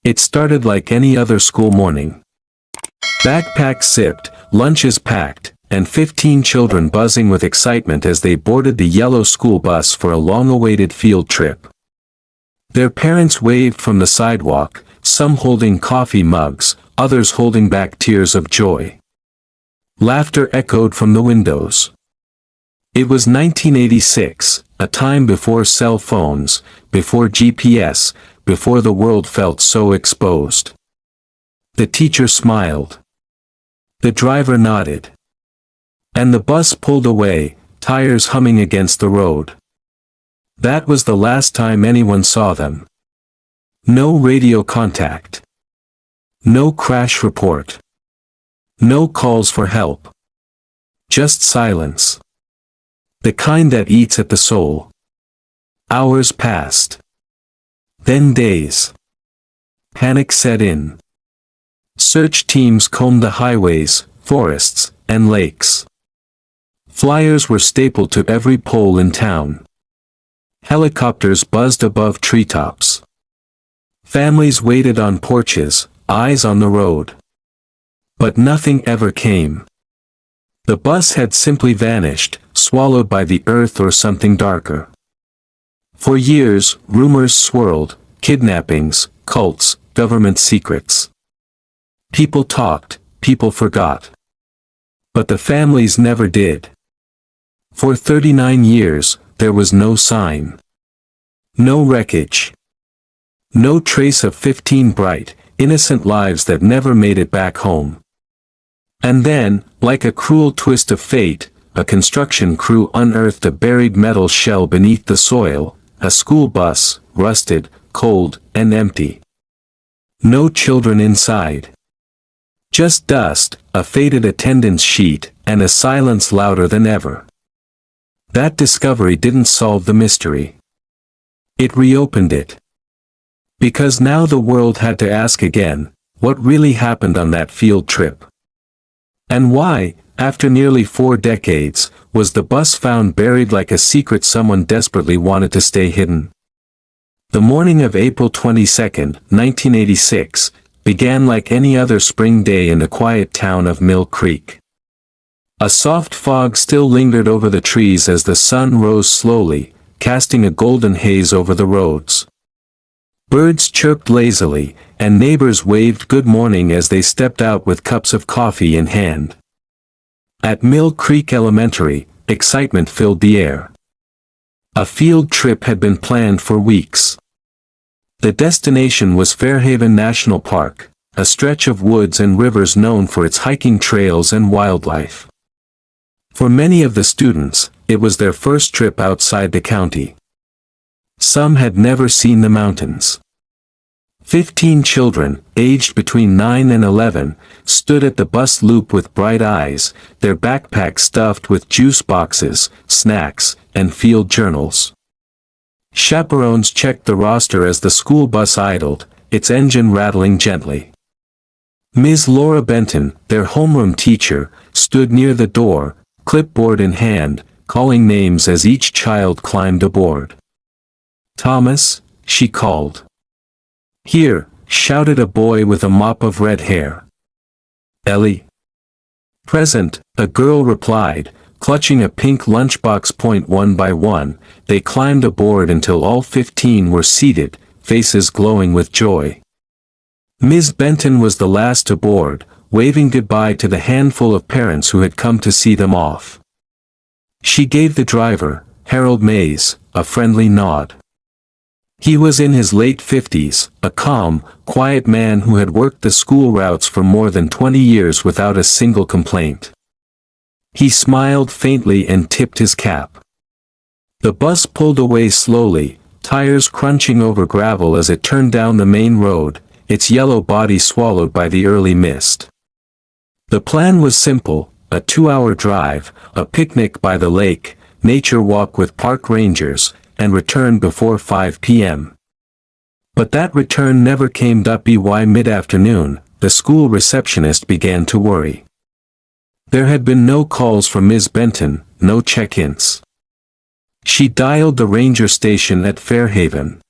It started like any other school morning. Backpacks zipped, lunches packed, and 15 children buzzing with excitement as they boarded the yellow school bus for a long-awaited field trip. Their parents waved from the sidewalk, some holding coffee mugs, others holding back tears of joy. Laughter echoed from the windows. It was 1986, a time before cell phones, before GPS, before the world felt so exposed. The teacher smiled. The driver nodded. And the bus pulled away, tires humming against the road. That was the last time anyone saw them. No radio contact. No crash report. No calls for help. Just silence. The kind that eats at the soul. Hours passed. Then days. Panic set in. Search teams combed the highways, forests, and lakes. Flyers were stapled to every pole in town. Helicopters buzzed above treetops. Families waited on porches, eyes on the road. But nothing ever came. The bus had simply vanished, swallowed by the earth or something darker. For years, rumors swirled, kidnappings, cults, government secrets. People talked, people forgot. But the families never did. For 39 years, there was no sign. No wreckage. No trace of 15 bright, innocent lives that never made it back home. And then, like a cruel twist of fate, a construction crew unearthed a buried metal shell beneath the soil, a school bus, rusted, cold, and empty. No children inside. Just dust, a faded attendance sheet, and a silence louder than ever. That discovery didn't solve the mystery. It reopened it. Because now the world had to ask again, what really happened on that field trip? And why, after nearly 4 decades, was the bus found buried like a secret someone desperately wanted to stay hidden? The morning of April 22, 1986, began like any other spring day in the quiet town of Mill Creek. A soft fog still lingered over the trees as the sun rose slowly, casting a golden haze over the roads. Birds chirped lazily, and neighbors waved good morning as they stepped out with cups of coffee in hand. At Mill Creek Elementary, excitement filled the air. A field trip had been planned for weeks. The destination was Fairhaven National Park, a stretch of woods and rivers known for its hiking trails and wildlife. For many of the students, it was their first trip outside the county. Some had never seen the mountains. 15 children, aged between 9 and 11, stood at the bus loop with bright eyes, their backpacks stuffed with juice boxes, snacks, and field journals. Chaperones checked the roster as the school bus idled, its engine rattling gently. Ms. Laura Benton, their homeroom teacher, stood near the door, clipboard in hand, calling names as each child climbed aboard. "Thomas," she called. "Here," shouted a boy with a mop of red hair. "Ellie?" "Present," a girl replied, clutching a pink lunchbox. One by one, they climbed aboard until all 15 were seated, faces glowing with joy. Ms. Benton was the last aboard, waving goodbye to the handful of parents who had come to see them off. She gave the driver, Harold Mays, a friendly nod. He was in his late 50s, a calm, quiet man who had worked the school routes for more than 20 years without a single complaint. He smiled faintly and tipped his cap. The bus pulled away slowly, tires crunching over gravel as it turned down the main road, its yellow body swallowed by the early mist. The plan was simple, a 2-hour drive, a picnic by the lake, nature walk with park rangers, and return before 5 p.m. But that return never came. By mid-afternoon, the school receptionist began to worry. There had been no calls from Ms. Benton, no check-ins. She dialed the ranger station at Fairhaven.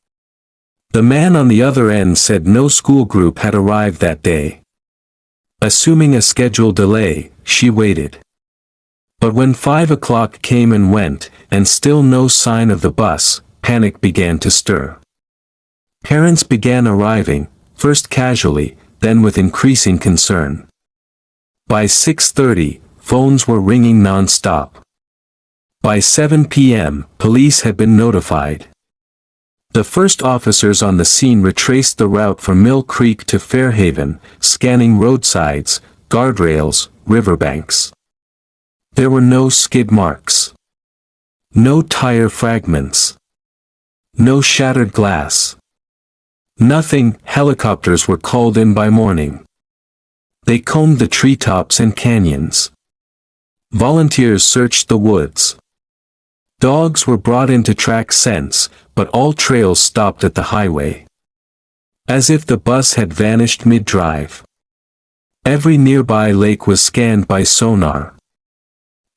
The man on the other end said no school group had arrived that day. Assuming a scheduled delay, she waited. But when 5 o'clock came and went, and still no sign of the bus, panic began to stir. Parents began arriving, first casually, then with increasing concern. By 6:30, phones were ringing non-stop. By 7 p.m., police had been notified. The first officers on the scene retraced the route from Mill Creek to Fairhaven, scanning roadsides, guardrails, riverbanks. There were no skid marks. No tire fragments. No shattered glass. Nothing. Helicopters were called in by morning. They combed the treetops and canyons. Volunteers searched the woods. Dogs were brought in to track scents, but all trails stopped at the highway. As if the bus had vanished mid-drive. Every nearby lake was scanned by sonar.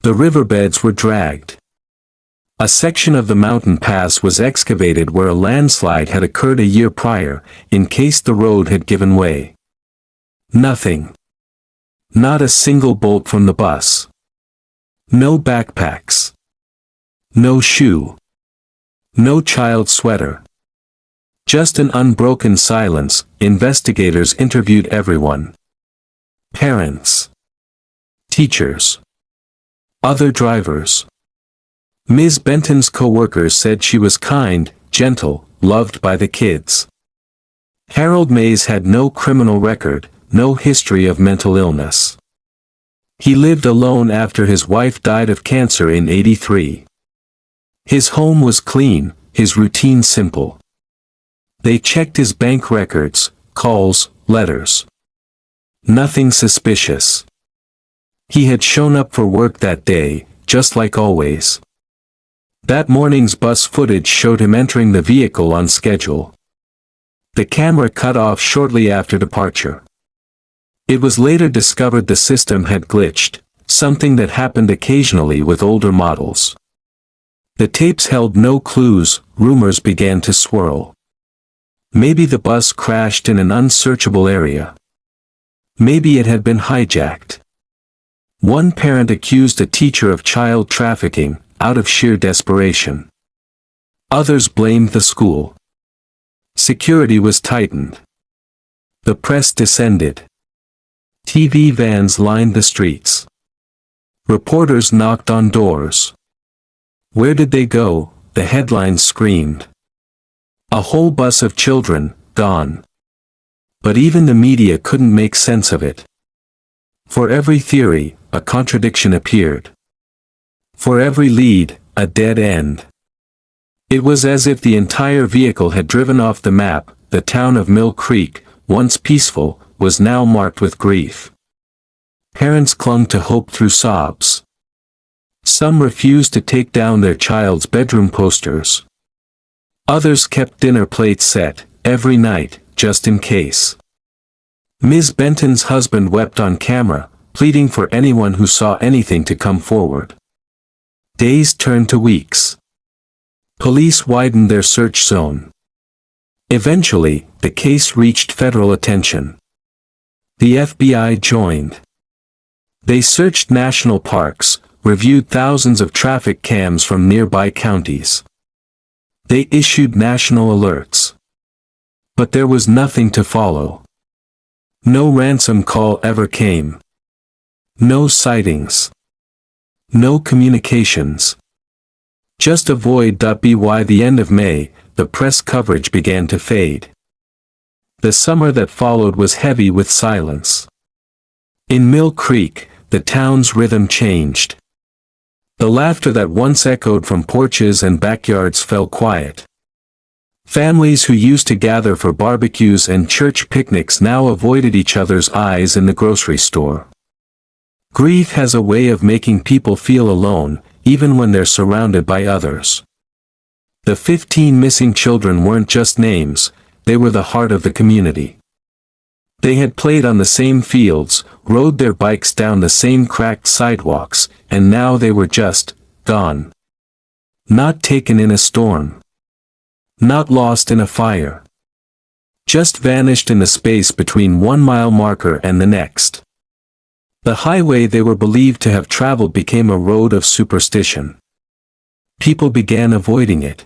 The riverbeds were dragged. A section of the mountain pass was excavated where a landslide had occurred a year prior, in case the road had given way. Nothing. Not a single bolt from the bus. No backpacks. No shoe. No child sweater. Just an unbroken silence. Investigators interviewed everyone. Parents. Teachers. Other drivers. Ms. Benton's co-workers said she was kind, gentle, loved by the kids. Harold Mays had no criminal record, no history of mental illness. He lived alone after his wife died of cancer in '83. His home was clean, his routine simple. They checked his bank records, calls, letters. Nothing suspicious. He had shown up for work that day, just like always. That morning's bus footage showed him entering the vehicle on schedule. The camera cut off shortly after departure. It was later discovered the system had glitched, something that happened occasionally with older models. The tapes held no clues. Rumors began to swirl. Maybe the bus crashed in an unsearchable area. Maybe it had been hijacked. One parent accused a teacher of child trafficking, out of sheer desperation. Others blamed the school. Security was tightened. The press descended. TV vans lined the streets. Reporters knocked on doors. Where did they go? The headlines screamed. A whole bus of children, gone. But even the media couldn't make sense of it. For every theory, a contradiction appeared. For every lead, a dead end. It was as if the entire vehicle had driven off the map. The town of Mill Creek, once peaceful, was now marked with grief. Parents clung to hope through sobs. Some refused to take down their child's bedroom posters. Others kept dinner plates set, every night, just in case. Ms. Benton's husband wept on camera, pleading for anyone who saw anything to come forward. Days turned to weeks. Police widened their search zone. Eventually, the case reached federal attention. The FBI joined. They searched national parks, reviewed thousands of traffic cams from nearby counties. They issued national alerts. But there was nothing to follow. No ransom call ever came. No sightings. No communications. Just a void. By the end of May, the press coverage began to fade. The summer that followed was heavy with silence. In Mill Creek, the town's rhythm changed. The laughter that once echoed from porches and backyards fell quiet. Families who used to gather for barbecues and church picnics now avoided each other's eyes in the grocery store. Grief has a way of making people feel alone, even when they're surrounded by others. The 15 missing children weren't just names, they were the heart of the community. They had played on the same fields, rode their bikes down the same cracked sidewalks, and now they were just gone. Not taken in a storm. Not lost in a fire. just vanished in the space between 1 mile marker and the next. The highway they were believed to have traveled became a road of superstition. People began avoiding it.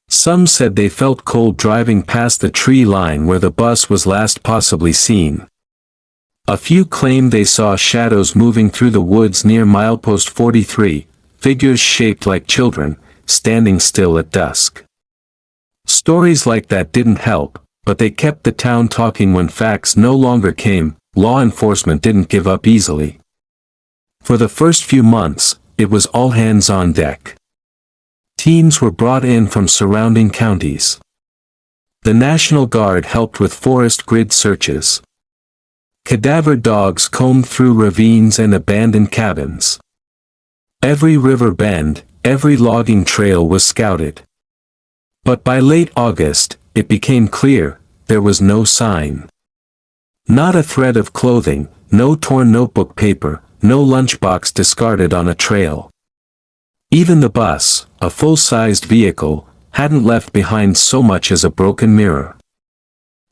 Some said they felt cold driving past the tree line where the bus was last possibly seen. A few claimed they saw shadows moving through the woods near milepost 43, figures shaped like children, standing still at dusk. Stories like that didn't help, but they kept the town talking when facts no longer came. Law enforcement didn't give up easily. For the first few months, it was all hands on deck. Teams were brought in from surrounding counties. The National Guard helped with forest grid searches. Cadaver dogs combed through ravines and abandoned cabins. Every river bend, every logging trail was scouted. But by late August, it became clear, there was no sign. Not a thread of clothing, no torn notebook paper, no lunchbox discarded on a trail. Even the bus, a full-sized vehicle, hadn't left behind so much as a broken mirror.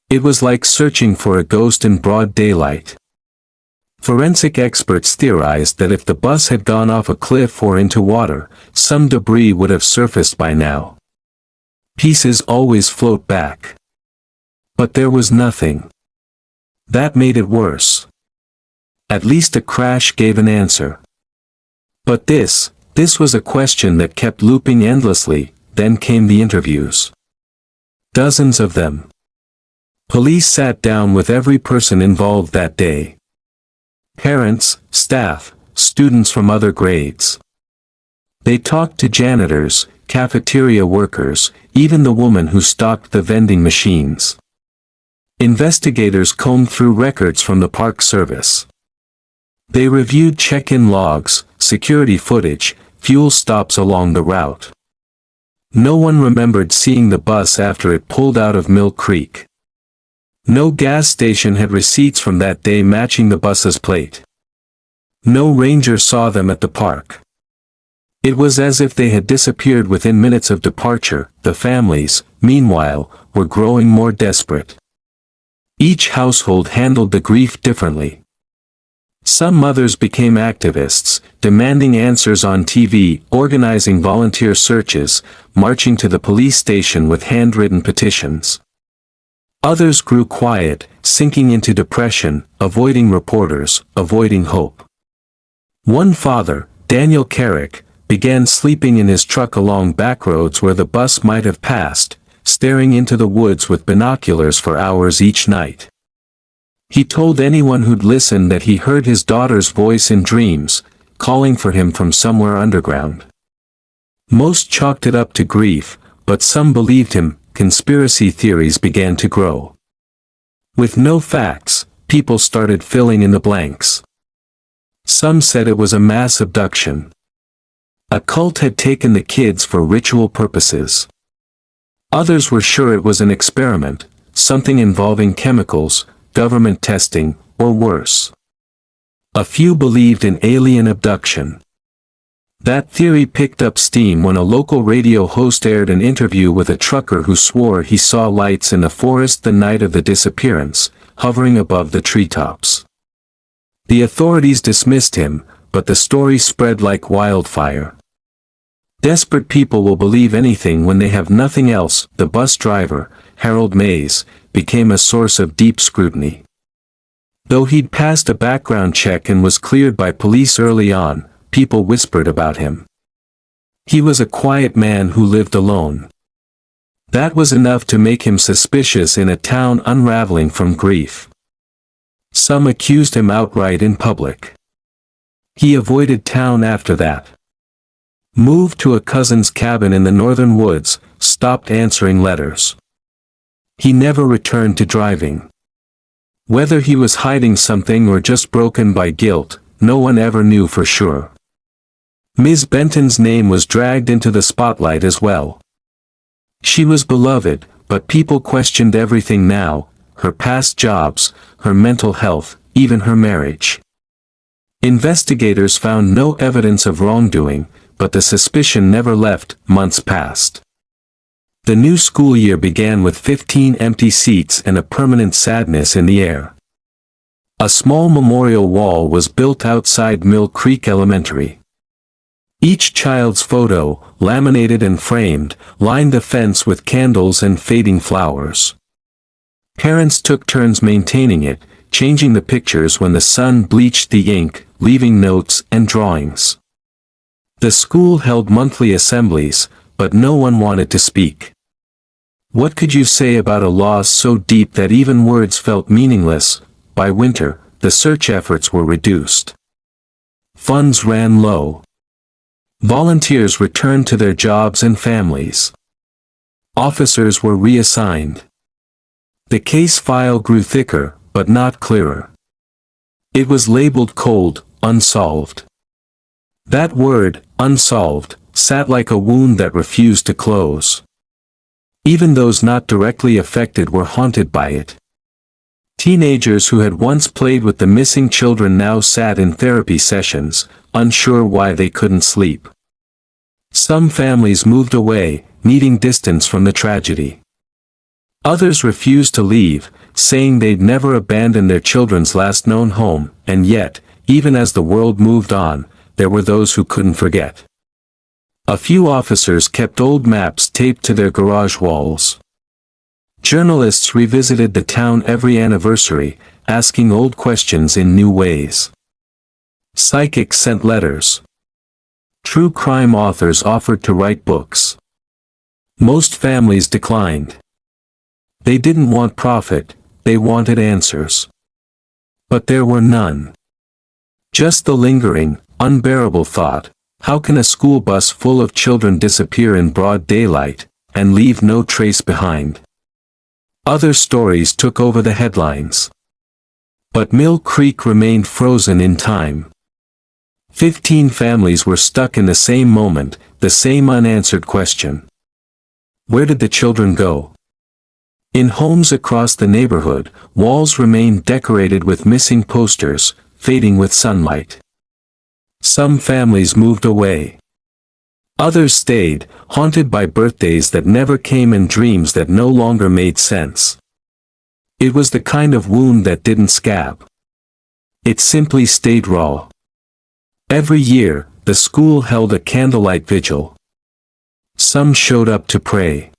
It was like searching for a ghost in broad daylight. Forensic experts theorized that if the bus had gone off a cliff or into water, some debris would have surfaced by now. Pieces always float back. But there was nothing. That made it worse. At least a crash gave an answer. But this was a question that kept looping endlessly. Then came the interviews. Dozens of them. Police sat down with every person involved that day. Parents, staff, students from other grades. They talked to janitors, cafeteria workers, even the woman who stocked the vending machines. Investigators combed through records from the Park Service. They reviewed check-in logs, security footage, fuel stops along the route. No one remembered seeing the bus after it pulled out of Mill Creek. No gas station had receipts from that day matching the bus's plate. No ranger saw them at the park. It was as if they had disappeared within minutes of departure. The families, meanwhile, were growing more desperate. Each household handled the grief differently. Some mothers became activists, demanding answers on TV, organizing volunteer searches, marching to the police station with handwritten petitions. Others grew quiet, sinking into depression, avoiding reporters, avoiding hope. One father, Daniel Carrick, began sleeping in his truck along back roads where the bus might have passed, staring into the woods with binoculars for hours each night. He told anyone who'd listen that he heard his daughter's voice in dreams, calling for him from somewhere underground. Most chalked it up to grief, but some believed him. Conspiracy theories began to grow. With no facts, people started filling in the blanks. Some said it was a mass abduction. A cult had taken the kids for ritual purposes. Others were sure it was an experiment, something involving chemicals, government testing, or worse. A few believed in alien abduction. That theory picked up steam when a local radio host aired an interview with a trucker who swore he saw lights in the forest the night of the disappearance, hovering above the treetops. The authorities dismissed him, but the story spread like wildfire. Desperate people will believe anything when they have nothing else. The bus driver, Harold Mays, became a source of deep scrutiny. Though he'd passed a background check and was cleared by police early on, people whispered about him. He was a quiet man who lived alone. That was enough to make him suspicious in a town unraveling from grief. Some accused him outright in public. He avoided town after that. Moved to a cousin's cabin in the northern woods, stopped answering letters. He never returned to driving. Whether he was hiding something or just broken by guilt, no one ever knew for sure. Ms. Benton's name was dragged into the spotlight as well. She was beloved, but people questioned everything now, her past jobs, her mental health, even her marriage. Investigators found no evidence of wrongdoing, but the suspicion never left. Months passed. The new school year began with 15 empty seats and a permanent sadness in the air. A small memorial wall was built outside Mill Creek Elementary. Each child's photo, laminated and framed, lined the fence with candles and fading flowers. Parents took turns maintaining it, changing the pictures when the sun bleached the ink, leaving notes and drawings. The school held monthly assemblies, but no one wanted to speak. What could you say about a loss so deep that even words felt meaningless? By winter, the search efforts were reduced. Funds ran low. Volunteers returned to their jobs and families. Officers were reassigned. The case file grew thicker, but not clearer. It was labeled cold, unsolved. That word, unsolved, sat like a wound that refused to close. Even those not directly affected were haunted by it. Teenagers who had once played with the missing children now sat in therapy sessions, unsure why they couldn't sleep. Some families moved away, needing distance from the tragedy. Others refused to leave, saying they'd never abandon their children's last known home, and yet, even as the world moved on, there were those who couldn't forget. A few officers kept old maps taped to their garage walls. Journalists revisited the town every anniversary, asking old questions in new ways. Psychics sent letters. True crime authors offered to write books. Most families declined. They didn't want profit, they wanted answers. But there were none. Just the lingering, unbearable thought, how can a school bus full of children disappear in broad daylight, and leave no trace behind? Other stories took over the headlines. But Mill Creek remained frozen in time. 15 families were stuck in the same moment, the same unanswered question. Where did the children go? In homes across the neighborhood, walls remained decorated with missing posters, fading with sunlight. Some families moved away. Others stayed, haunted by birthdays that never came and dreams that no longer made sense. It was the kind of wound that didn't scab. It simply stayed raw. Every year, the school held a candlelight vigil. Some showed up to pray.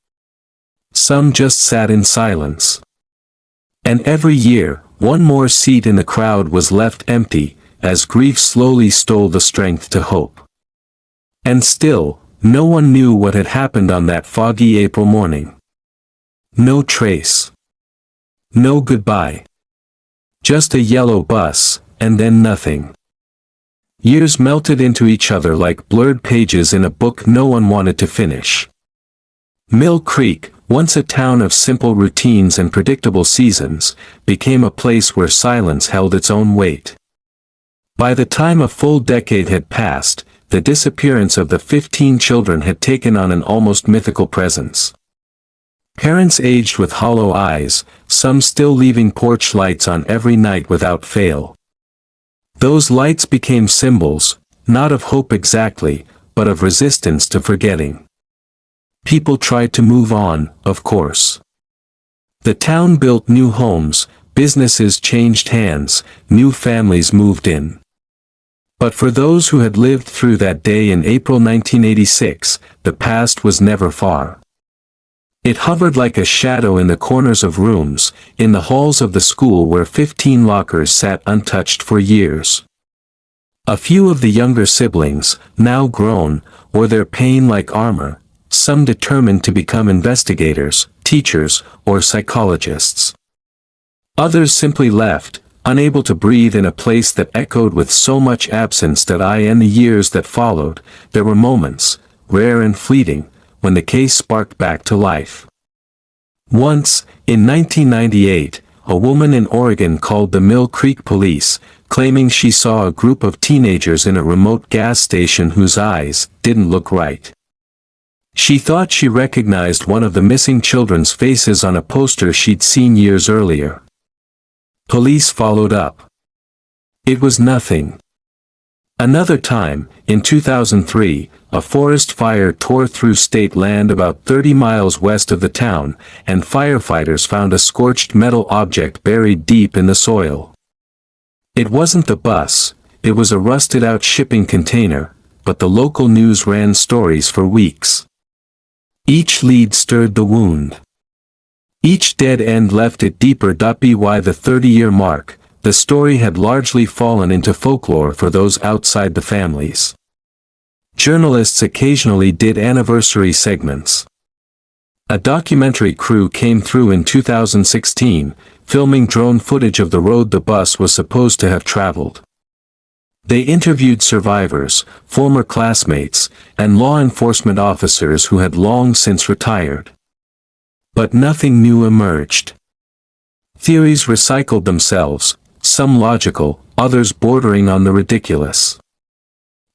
Some just sat in silence. And every year, one more seat in the crowd was left empty, as grief slowly stole the strength to hope. And still, no one knew what had happened on that foggy April morning. No trace. No goodbye. Just a yellow bus, and then nothing. Years melted into each other like blurred pages in a book no one wanted to finish. Mill Creek, once a town of simple routines and predictable seasons, became a place where silence held its own weight. By the time a full decade had passed, the disappearance of the 15 children had taken on an almost mythical presence. Parents aged with hollow eyes, some still leaving porch lights on every night without fail. Those lights became symbols, not of hope exactly, but of resistance to forgetting. People tried to move on, of course. The town built new homes, businesses changed hands, new families moved in. But for those who had lived through that day in April 1986, the past was never far. It hovered like a shadow in the corners of rooms, in the halls of the school where 15 lockers sat untouched for years. A few of the younger siblings, now grown, wore their pain like armor, some determined to become investigators, teachers, or psychologists. Others simply left, unable to breathe in a place that echoed with so much absence that in the years that followed, there were moments, rare and fleeting, when the case sparked back to life. Once, in 1998, a woman in Oregon called the Mill Creek police, claiming she saw a group of teenagers in a remote gas station whose eyes didn't look right. She thought she recognized one of the missing children's faces on a poster she'd seen years earlier. Police followed up. It was nothing. Another time, in 2003, a forest fire tore through state land about 30 miles west of the town, and firefighters found a scorched metal object buried deep in the soil. It wasn't the bus, it was a rusted-out shipping container, but the local news ran stories for weeks. Each lead stirred the wound. Each dead end left it deeper. By the 30-year mark, the story had largely fallen into folklore for those outside the families. Journalists occasionally did anniversary segments. A documentary crew came through in 2016, filming drone footage of the road the bus was supposed to have traveled. They interviewed survivors, former classmates, and law enforcement officers who had long since retired. But nothing new emerged. Theories recycled themselves, some logical, others bordering on the ridiculous.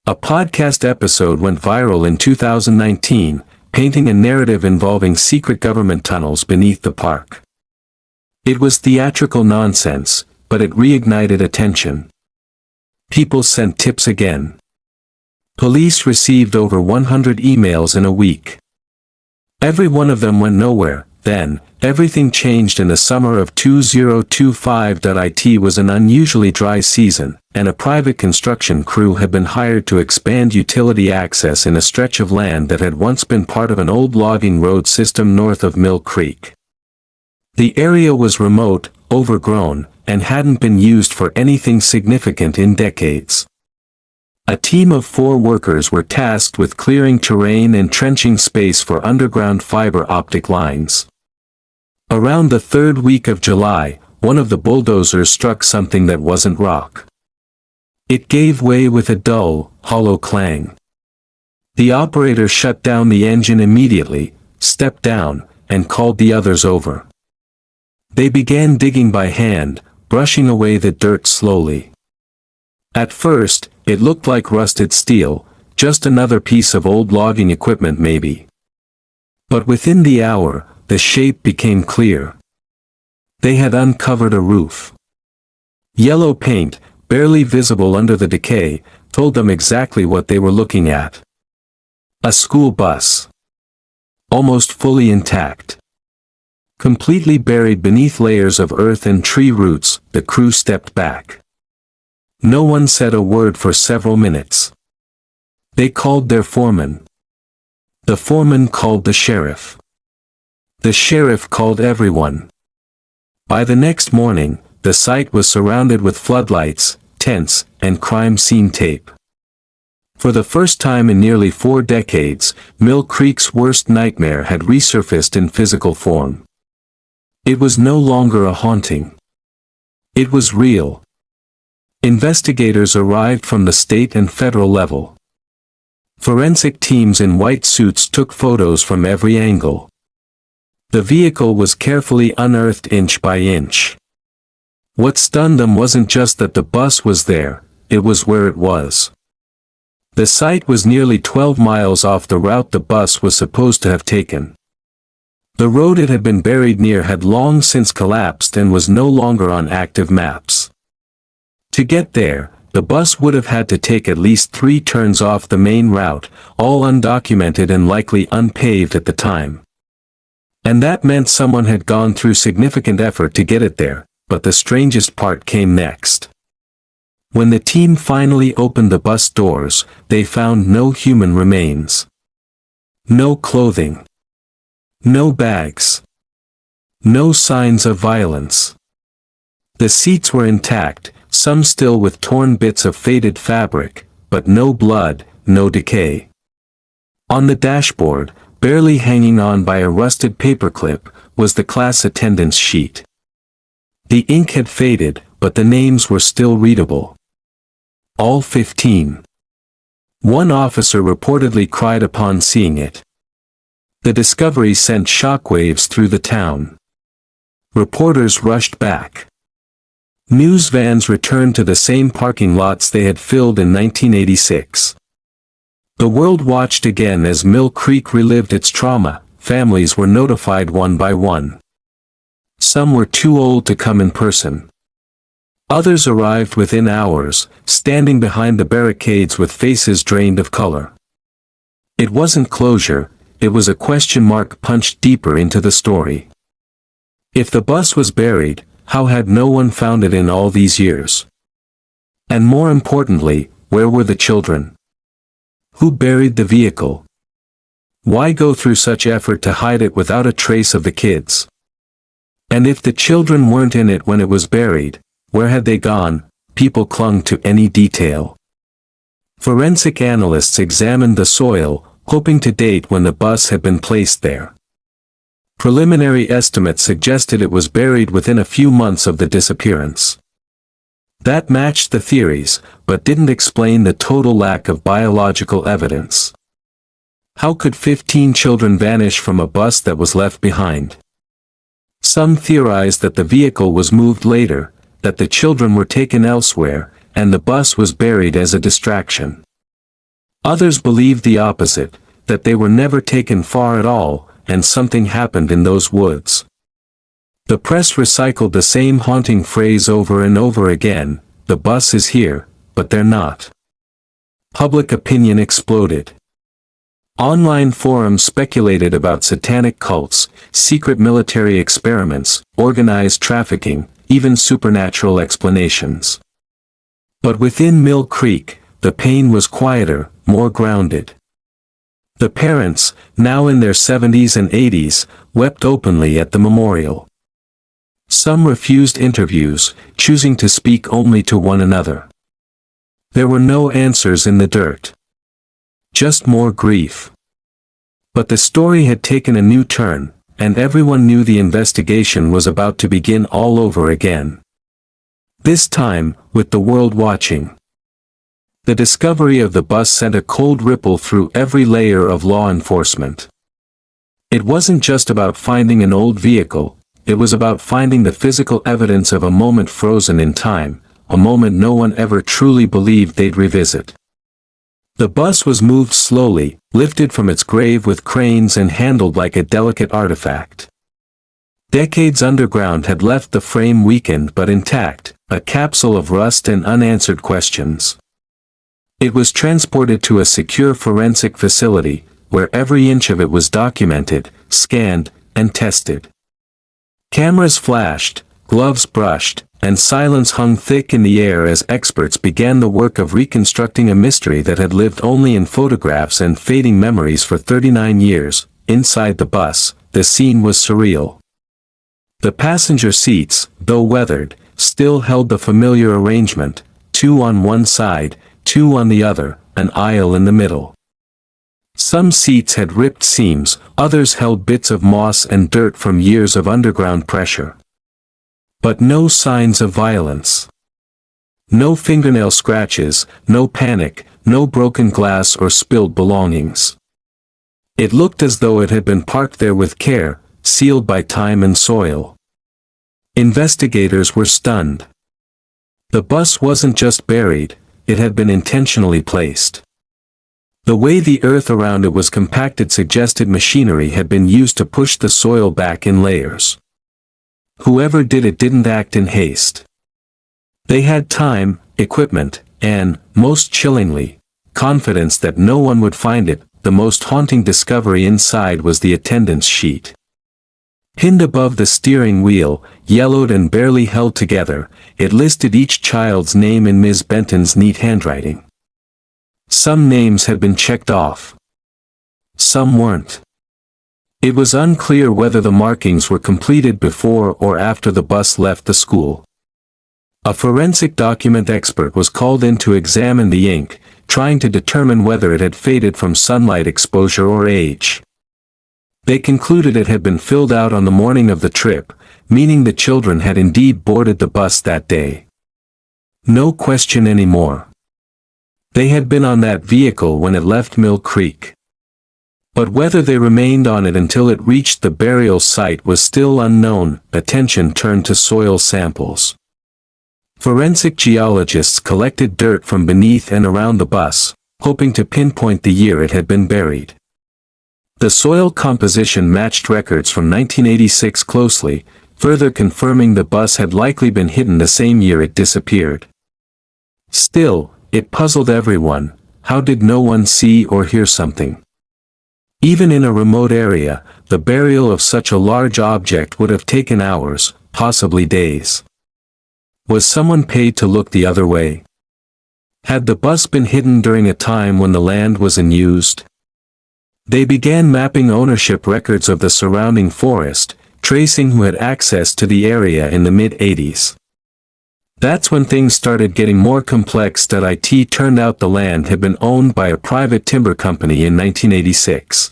A podcast episode went viral in 2019, painting a narrative involving secret government tunnels beneath the park. It was theatrical nonsense, but it reignited attention. People sent tips again. Police received over 100 emails in a week. Every one of them went nowhere. Then, everything changed in the summer of 2025. It was an unusually dry season, and a private construction crew had been hired to expand utility access in a stretch of land that had once been part of an old logging road system north of Mill Creek. The area was remote, overgrown, and hadn't been used for anything significant in decades. A team of 4 workers were tasked with clearing terrain and trenching space for underground fiber optic lines. Around the 3rd week of July, one of the bulldozers struck something that wasn't rock. It gave way with a dull, hollow clang. The operator shut down the engine immediately, stepped down, and called the others over. They began digging by hand, brushing away the dirt slowly. At first, it looked like rusted steel, just another piece of old logging equipment maybe. But within the hour, the shape became clear. They had uncovered a roof. Yellow paint, barely visible under the decay, told them exactly what they were looking at. A school bus. Almost fully intact. Completely buried beneath layers of earth and tree roots, the crew stepped back. No one said a word for several minutes. They called their foreman. The foreman called the sheriff. The sheriff called everyone. By the next morning, the site was surrounded with floodlights, tents, and crime scene tape. For the first time in nearly 4 decades, Mill Creek's worst nightmare had resurfaced in physical form. It was no longer a haunting. It was real. Investigators arrived from the state and federal level. Forensic teams in white suits took photos from every angle. The vehicle was carefully unearthed inch by inch. What stunned them wasn't just that the bus was there, it was where it was. The site was nearly 12 miles off the route the bus was supposed to have taken. The road it had been buried near had long since collapsed and was no longer on active maps. To get there, the bus would have had to take at least 3 turns off the main route, all undocumented and likely unpaved at the time. And that meant someone had gone through significant effort to get it there, but the strangest part came next. When the team finally opened the bus doors, they found no human remains. No clothing. No bags. No signs of violence. The seats were intact, some still with torn bits of faded fabric, but no blood, no decay. On the dashboard, barely hanging on by a rusted paperclip, was the class attendance sheet. The ink had faded, but the names were still readable. All 15. One officer reportedly cried upon seeing it. The discovery sent shockwaves through the town. Reporters rushed back. News vans returned to the same parking lots they had filled in 1986. The world watched again as Mill Creek relived its trauma. Families were notified one by one. Some were too old to come in person. Others arrived within hours, standing behind the barricades with faces drained of color. It wasn't closure, it was a question mark punched deeper into the story. If the bus was buried, how had no one found it in all these years? And more importantly, where were the children? Who buried the vehicle? Why go through such effort to hide it without a trace of the kids? And if the children weren't in it when it was buried, where had they gone? People clung to any detail. Forensic analysts examined the soil, hoping to date when the bus had been placed there. Preliminary estimates suggested it was buried within a few months of the disappearance. That matched the theories, but didn't explain the total lack of biological evidence. How could 15 children vanish from a bus that was left behind? Some theorized that the vehicle was moved later, that the children were taken elsewhere, and the bus was buried as a distraction. Others believed the opposite, that they were never taken far at all, and something happened in those woods. The press recycled the same haunting phrase over and over again, the bus is here, but they're not. Public opinion exploded. Online forums speculated about satanic cults, secret military experiments, organized trafficking, even supernatural explanations. But within Mill Creek, the pain was quieter, more grounded. The parents, now in their 70s and 80s, wept openly at the memorial. Some refused interviews, choosing to speak only to one another. There were no answers in the dirt. Just more grief. But the story had taken a new turn, and everyone knew the investigation was about to begin all over again. This time, with the world watching. The discovery of the bus sent a cold ripple through every layer of law enforcement. It wasn't just about finding an old vehicle, it was about finding the physical evidence of a moment frozen in time, a moment no one ever truly believed they'd revisit. The bus was moved slowly, lifted from its grave with cranes and handled like a delicate artifact. Decades underground had left the frame weakened but intact, a capsule of rust and unanswered questions. It was transported to a secure forensic facility, where every inch of it was documented, scanned, and tested. Cameras flashed, gloves brushed, and silence hung thick in the air as experts began the work of reconstructing a mystery that had lived only in photographs and fading memories for 39 years. Inside the bus, the scene was surreal. The passenger seats, though weathered, still held the familiar arrangement, 2 on one side, 2 on the other, an aisle in the middle. Some seats had ripped seams, others held bits of moss and dirt from years of underground pressure. But no signs of violence. No fingernail scratches, no panic, no broken glass or spilled belongings. It looked as though it had been parked there with care, sealed by time and soil. Investigators were stunned. The bus wasn't just buried, it had been intentionally placed. The way the earth around it was compacted suggested machinery had been used to push the soil back in layers. Whoever did it didn't act in haste. They had time, equipment, and, most chillingly, confidence that no one would find it. The most haunting discovery inside was the attendance sheet. Pinned above the steering wheel, yellowed and barely held together, it listed each child's name in Ms. Benton's neat handwriting. Some names had been checked off. Some weren't. It was unclear whether the markings were completed before or after the bus left the school. A forensic document expert was called in to examine the ink, trying to determine whether it had faded from sunlight exposure or age. They concluded it had been filled out on the morning of the trip, meaning the children had indeed boarded the bus that day. No question anymore. They had been on that vehicle when it left Mill Creek. But whether they remained on it until it reached the burial site was still unknown. Attention turned to soil samples. Forensic geologists collected dirt from beneath and around the bus, hoping to pinpoint the year it had been buried. The soil composition matched records from 1986 closely, further confirming the bus had likely been hidden the same year it disappeared. Still, it puzzled everyone. How did no one see or hear something? Even in a remote area, the burial of such a large object would have taken hours, possibly days. Was someone paid to look the other way? Had the bus been hidden during a time when the land was unused? They began mapping ownership records of the surrounding forest, tracing who had access to the area in the mid-80s. That's when things started getting more complex. It turned out the land had been owned by a private timber company in 1986.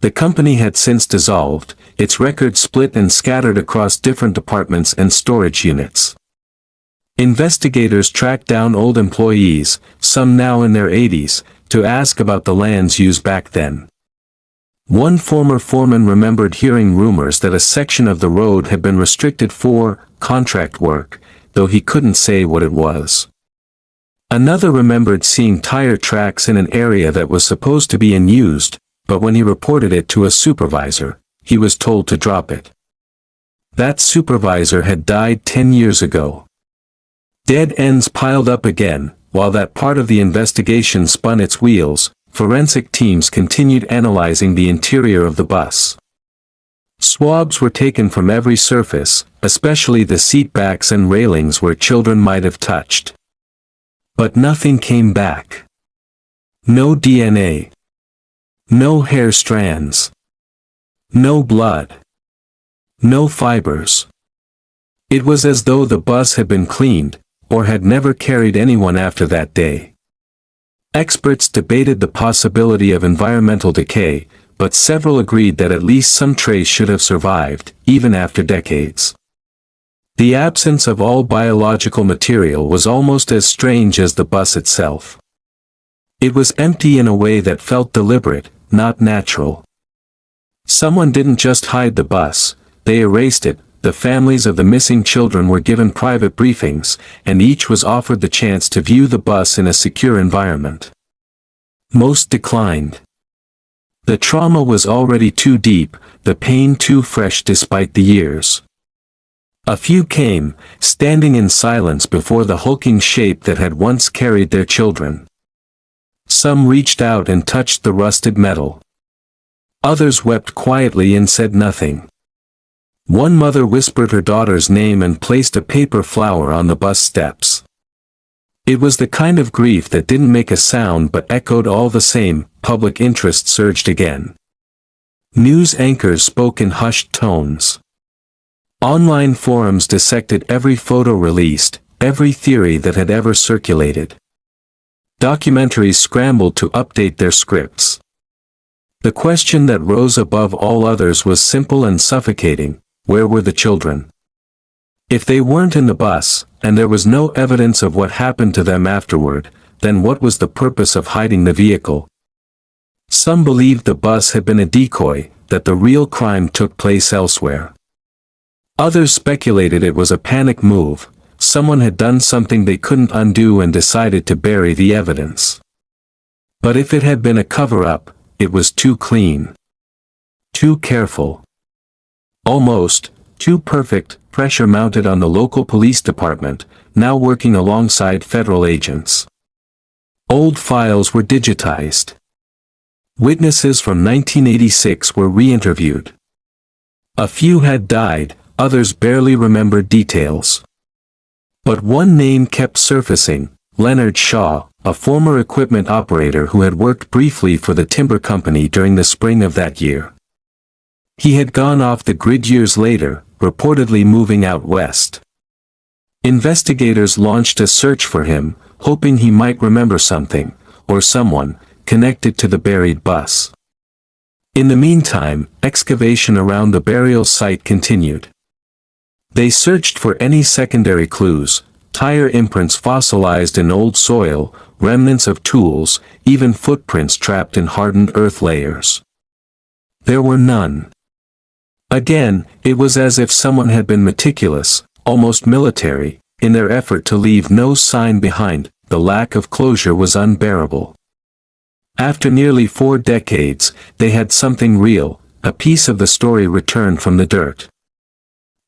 The company had since dissolved, its records split and scattered across different departments and storage units. Investigators tracked down old employees, some now in their 80s, to ask about the land's use back then. One former foreman remembered hearing rumors that a section of the road had been restricted for contract work, though he couldn't say what it was. Another remembered seeing tire tracks in an area that was supposed to be unused, but when he reported it to a supervisor, he was told to drop it. That supervisor had died 10 years ago. Dead ends piled up again. While that part of the investigation spun its wheels, forensic teams continued analyzing the interior of the bus. Swabs were taken from every surface, especially the seat backs and railings where children might have touched. But nothing came back. No DNA. No hair strands. No blood. No fibers. It was as though the bus had been cleaned, or had never carried anyone after that day. Experts debated the possibility of environmental decay, but several agreed that at least some trace should have survived, even after decades. The absence of all biological material was almost as strange as the bus itself. It was empty in a way that felt deliberate, not natural. Someone didn't just hide the bus, they erased it. The families of the missing children were given private briefings, and each was offered the chance to view the bus in a secure environment. Most declined. The trauma was already too deep, the pain too fresh despite the years. A few came, standing in silence before the hulking shape that had once carried their children. Some reached out and touched the rusted metal. Others wept quietly and said nothing. One mother whispered her daughter's name and placed a paper flower on the bus steps. It was the kind of grief that didn't make a sound but echoed all the same. Public interest surged again. News anchors spoke in hushed tones. Online forums dissected every photo released, every theory that had ever circulated. Documentaries scrambled to update their scripts. The question that rose above all others was simple and suffocating. Where were the children? If they weren't in the bus, and there was no evidence of what happened to them afterward, then what was the purpose of hiding the vehicle? Some believed the bus had been a decoy, that the real crime took place elsewhere. Others speculated it was a panic move, someone had done something they couldn't undo and decided to bury the evidence. But if it had been a cover-up, it was too clean. Too careful. Almost, too perfect. Pressure mounted on the local police department, now working alongside federal agents. Old files were digitized. Witnesses from 1986 were re-interviewed. A few had died, others barely remembered details. But one name kept surfacing, Leonard Shaw, a former equipment operator who had worked briefly for the timber company during the spring of that year. He had gone off the grid years later, reportedly moving out west. Investigators launched a search for him, hoping he might remember something, or someone, connected to the buried bus. In the meantime, excavation around the burial site continued. They searched for any secondary clues, tire imprints fossilized in old soil, remnants of tools, even footprints trapped in hardened earth layers. There were none. Again, it was as if someone had been meticulous, almost military, in their effort to leave no sign behind. The lack of closure was unbearable. After nearly 4 decades, they had something real, a piece of the story returned from the dirt.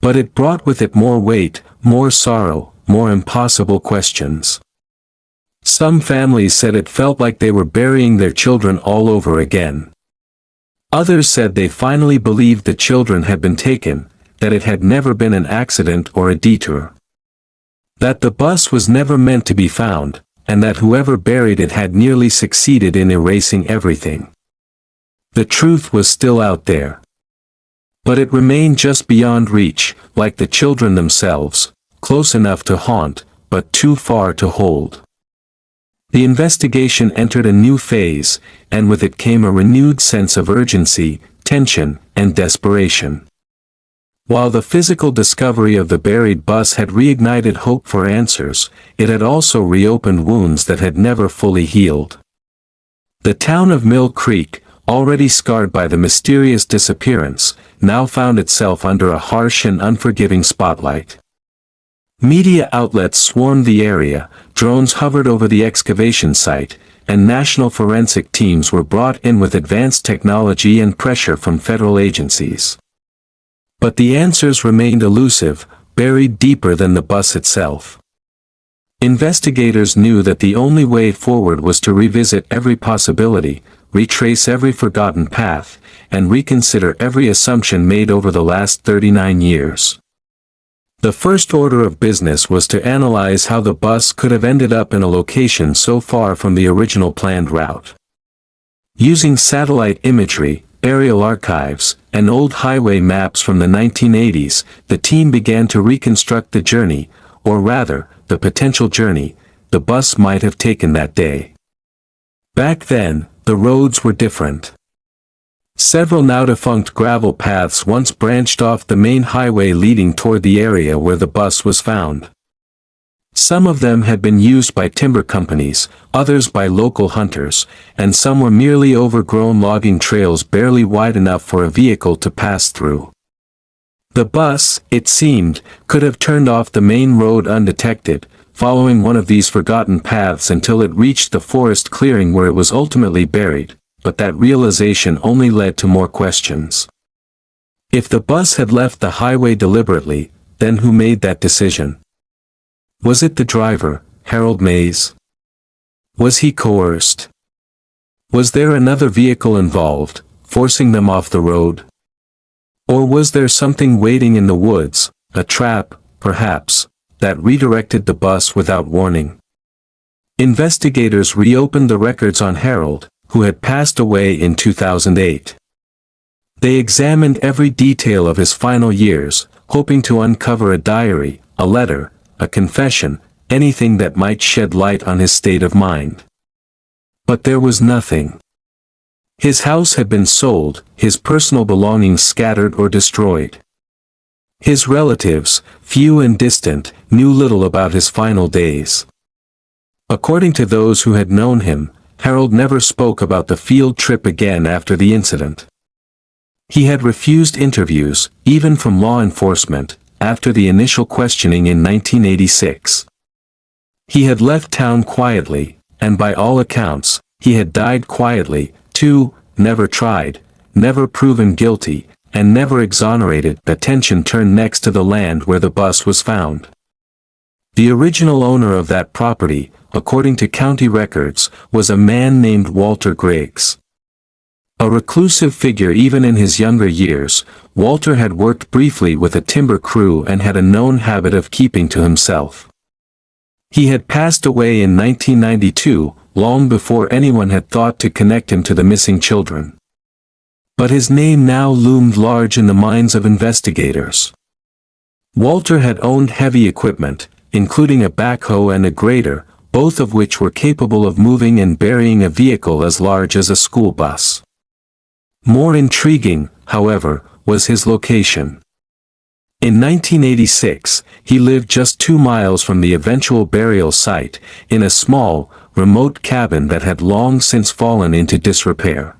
But it brought with it more weight, more sorrow, more impossible questions. Some families said it felt like they were burying their children all over again. Others said they finally believed the children had been taken, that it had never been an accident or a detour. That the bus was never meant to be found, and that whoever buried it had nearly succeeded in erasing everything. The truth was still out there. But it remained just beyond reach, like the children themselves, close enough to haunt, but too far to hold. The investigation entered a new phase, and with it came a renewed sense of urgency, tension, and desperation. While the physical discovery of the buried bus had reignited hope for answers, it had also reopened wounds that had never fully healed. The town of Mill Creek, already scarred by the mysterious disappearance, now found itself under a harsh and unforgiving spotlight. Media outlets swarmed the area, drones hovered over the excavation site, and national forensic teams were brought in with advanced technology and pressure from federal agencies. But the answers remained elusive, buried deeper than the bus itself. Investigators knew that the only way forward was to revisit every possibility, retrace every forgotten path, and reconsider every assumption made over the last 39 years. The first order of business was to analyze how the bus could have ended up in a location so far from the original planned route. Using satellite imagery, aerial archives, and old highway maps from the 1980s, the team began to reconstruct the journey, or rather, the potential journey, the bus might have taken that day. Back then, the roads were different. Several now-defunct gravel paths once branched off the main highway leading toward the area where the bus was found. Some of them had been used by timber companies, others by local hunters, and some were merely overgrown logging trails barely wide enough for a vehicle to pass through. The bus, it seemed, could have turned off the main road undetected, following one of these forgotten paths until it reached the forest clearing where it was ultimately buried, but that realization only led to more questions. If the bus had left the highway deliberately, then who made that decision? Was it the driver, Harold Mays? Was he coerced? Was there another vehicle involved, forcing them off the road? Or was there something waiting in the woods, a trap, perhaps, that redirected the bus without warning? Investigators reopened the records on Harold, who had passed away in 2008. They examined every detail of his final years, hoping to uncover a diary, a letter, a confession, anything that might shed light on his state of mind. But there was nothing. His house had been sold, his personal belongings scattered or destroyed. His relatives, few and distant, knew little about his final days. According to those who had known him, Harold never spoke about the field trip again after the incident. He had refused interviews, even from law enforcement, after the initial questioning in 1986. He had left town quietly, and by all accounts, he had died quietly, too, never tried, never proven guilty, and never exonerated. The tension turned next to the land where the bus was found. The original owner of that property, according to county records, was a man named Walter Griggs. A reclusive figure even in his younger years, Walter had worked briefly with a timber crew and had a known habit of keeping to himself. He had passed away in 1992, long before anyone had thought to connect him to the missing children. But his name now loomed large in the minds of investigators. Walter had owned heavy equipment, including a backhoe and a grader, both of which were capable of moving and burying a vehicle as large as a school bus. More intriguing, however, was his location. In 1986, he lived just 2 miles from the eventual burial site, in a small, remote cabin that had long since fallen into disrepair.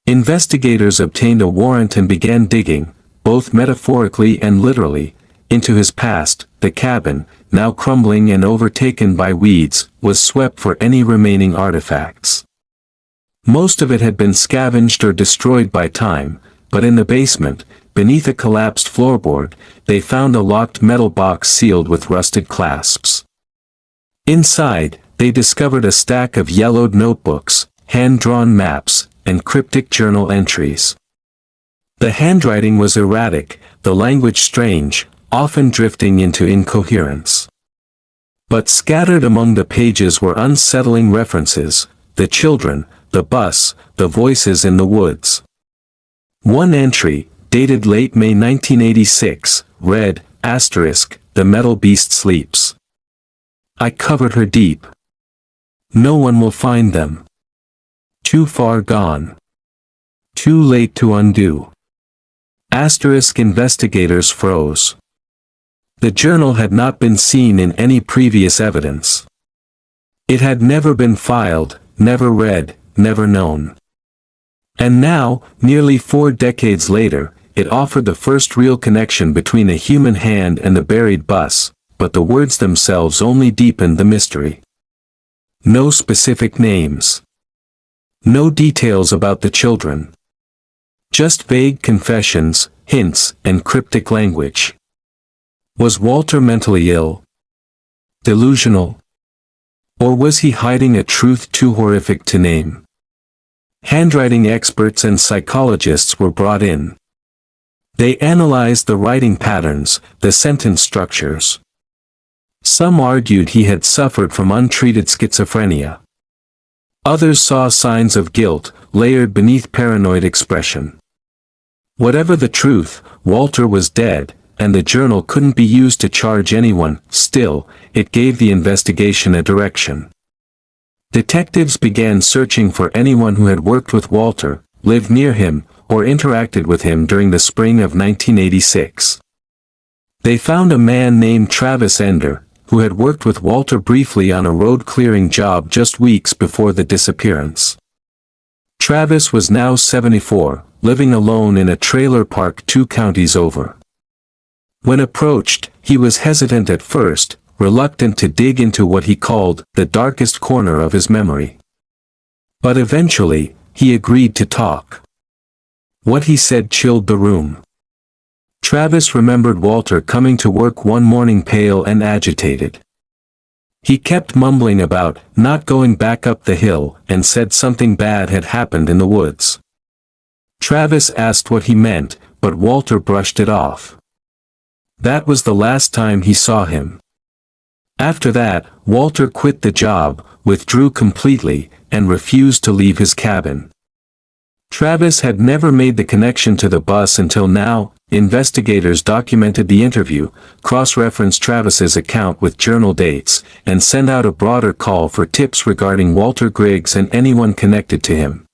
Investigators obtained a warrant and began digging, both metaphorically and literally, into his past. The cabin, now crumbling and overtaken by weeds, was swept for any remaining artifacts. Most of it had been scavenged or destroyed by time, but in the basement, beneath a collapsed floorboard, they found a locked metal box sealed with rusted clasps. Inside, they discovered a stack of yellowed notebooks, hand-drawn maps, and cryptic journal entries. The handwriting was erratic, the language strange, often drifting into incoherence. But scattered among the pages were unsettling references: the children, the bus, the voices in the woods. One entry, dated late May 1986, read, "The metal beast sleeps. I covered her deep. No one will find them. Too far gone. Too late to undo." Investigators froze. The journal had not been seen in any previous evidence. It had never been filed, never read, never known. And now, nearly 4 decades later, it offered the first real connection between a human hand and the buried bus, but the words themselves only deepened the mystery. No specific names. No details about the children. Just vague confessions, hints, and cryptic language. Was Walter mentally ill? Delusional? Or was he hiding a truth too horrific to name? Handwriting experts and psychologists were brought in. They analyzed the writing patterns, the sentence structures. Some argued he had suffered from untreated schizophrenia. Others saw signs of guilt, layered beneath paranoid expression. Whatever the truth, Walter was dead, and the journal couldn't be used to charge anyone. Still, it gave the investigation a direction. Detectives began searching for anyone who had worked with Walter, lived near him, or interacted with him during the spring of 1986. They found a man named Travis Ender, who had worked with Walter briefly on a road-clearing job just weeks before the disappearance. Travis was now 74, living alone in a trailer park 2 counties over. When approached, he was hesitant at first, reluctant to dig into what he called the darkest corner of his memory. But eventually, he agreed to talk. What he said chilled the room. Travis remembered Walter coming to work one morning pale and agitated. He kept mumbling about not going back up the hill and said something bad had happened in the woods. Travis asked what he meant, but Walter brushed it off. That was the last time he saw him. After that, Walter quit the job, withdrew completely, and refused to leave his cabin. Travis had never made the connection to the bus until now. Investigators documented the interview, cross-referenced Travis's account with journal dates, and sent out a broader call for tips regarding Walter Griggs and anyone connected to him.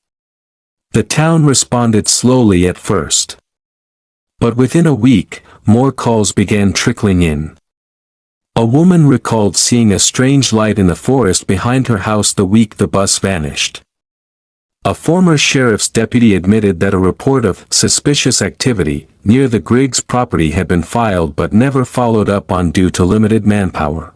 The town responded slowly at first. But within a week, more calls began trickling in. A woman recalled seeing a strange light in the forest behind her house the week the bus vanished. A former sheriff's deputy admitted that a report of suspicious activity near the Griggs property had been filed but never followed up on due to limited manpower.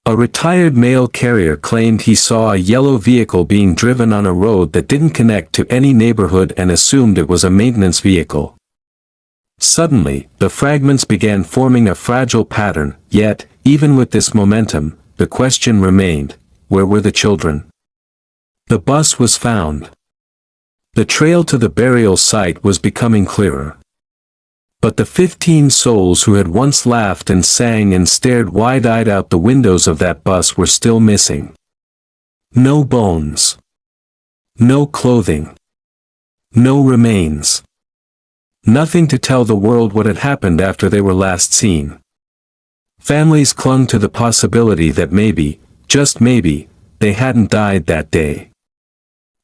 A retired mail carrier claimed he saw a yellow vehicle being driven on a road that didn't connect to any neighborhood and assumed it was a maintenance vehicle. Suddenly, the fragments began forming a fragile pattern, yet, even with this momentum, the question remained: where were the children? The bus was found. The trail to the burial site was becoming clearer. But the 15 souls who had once laughed and sang and stared wide-eyed out the windows of that bus were still missing. No bones. No clothing. No remains. Nothing to tell the world what had happened after they were last seen. Families clung to the possibility that maybe, just maybe, they hadn't died that day.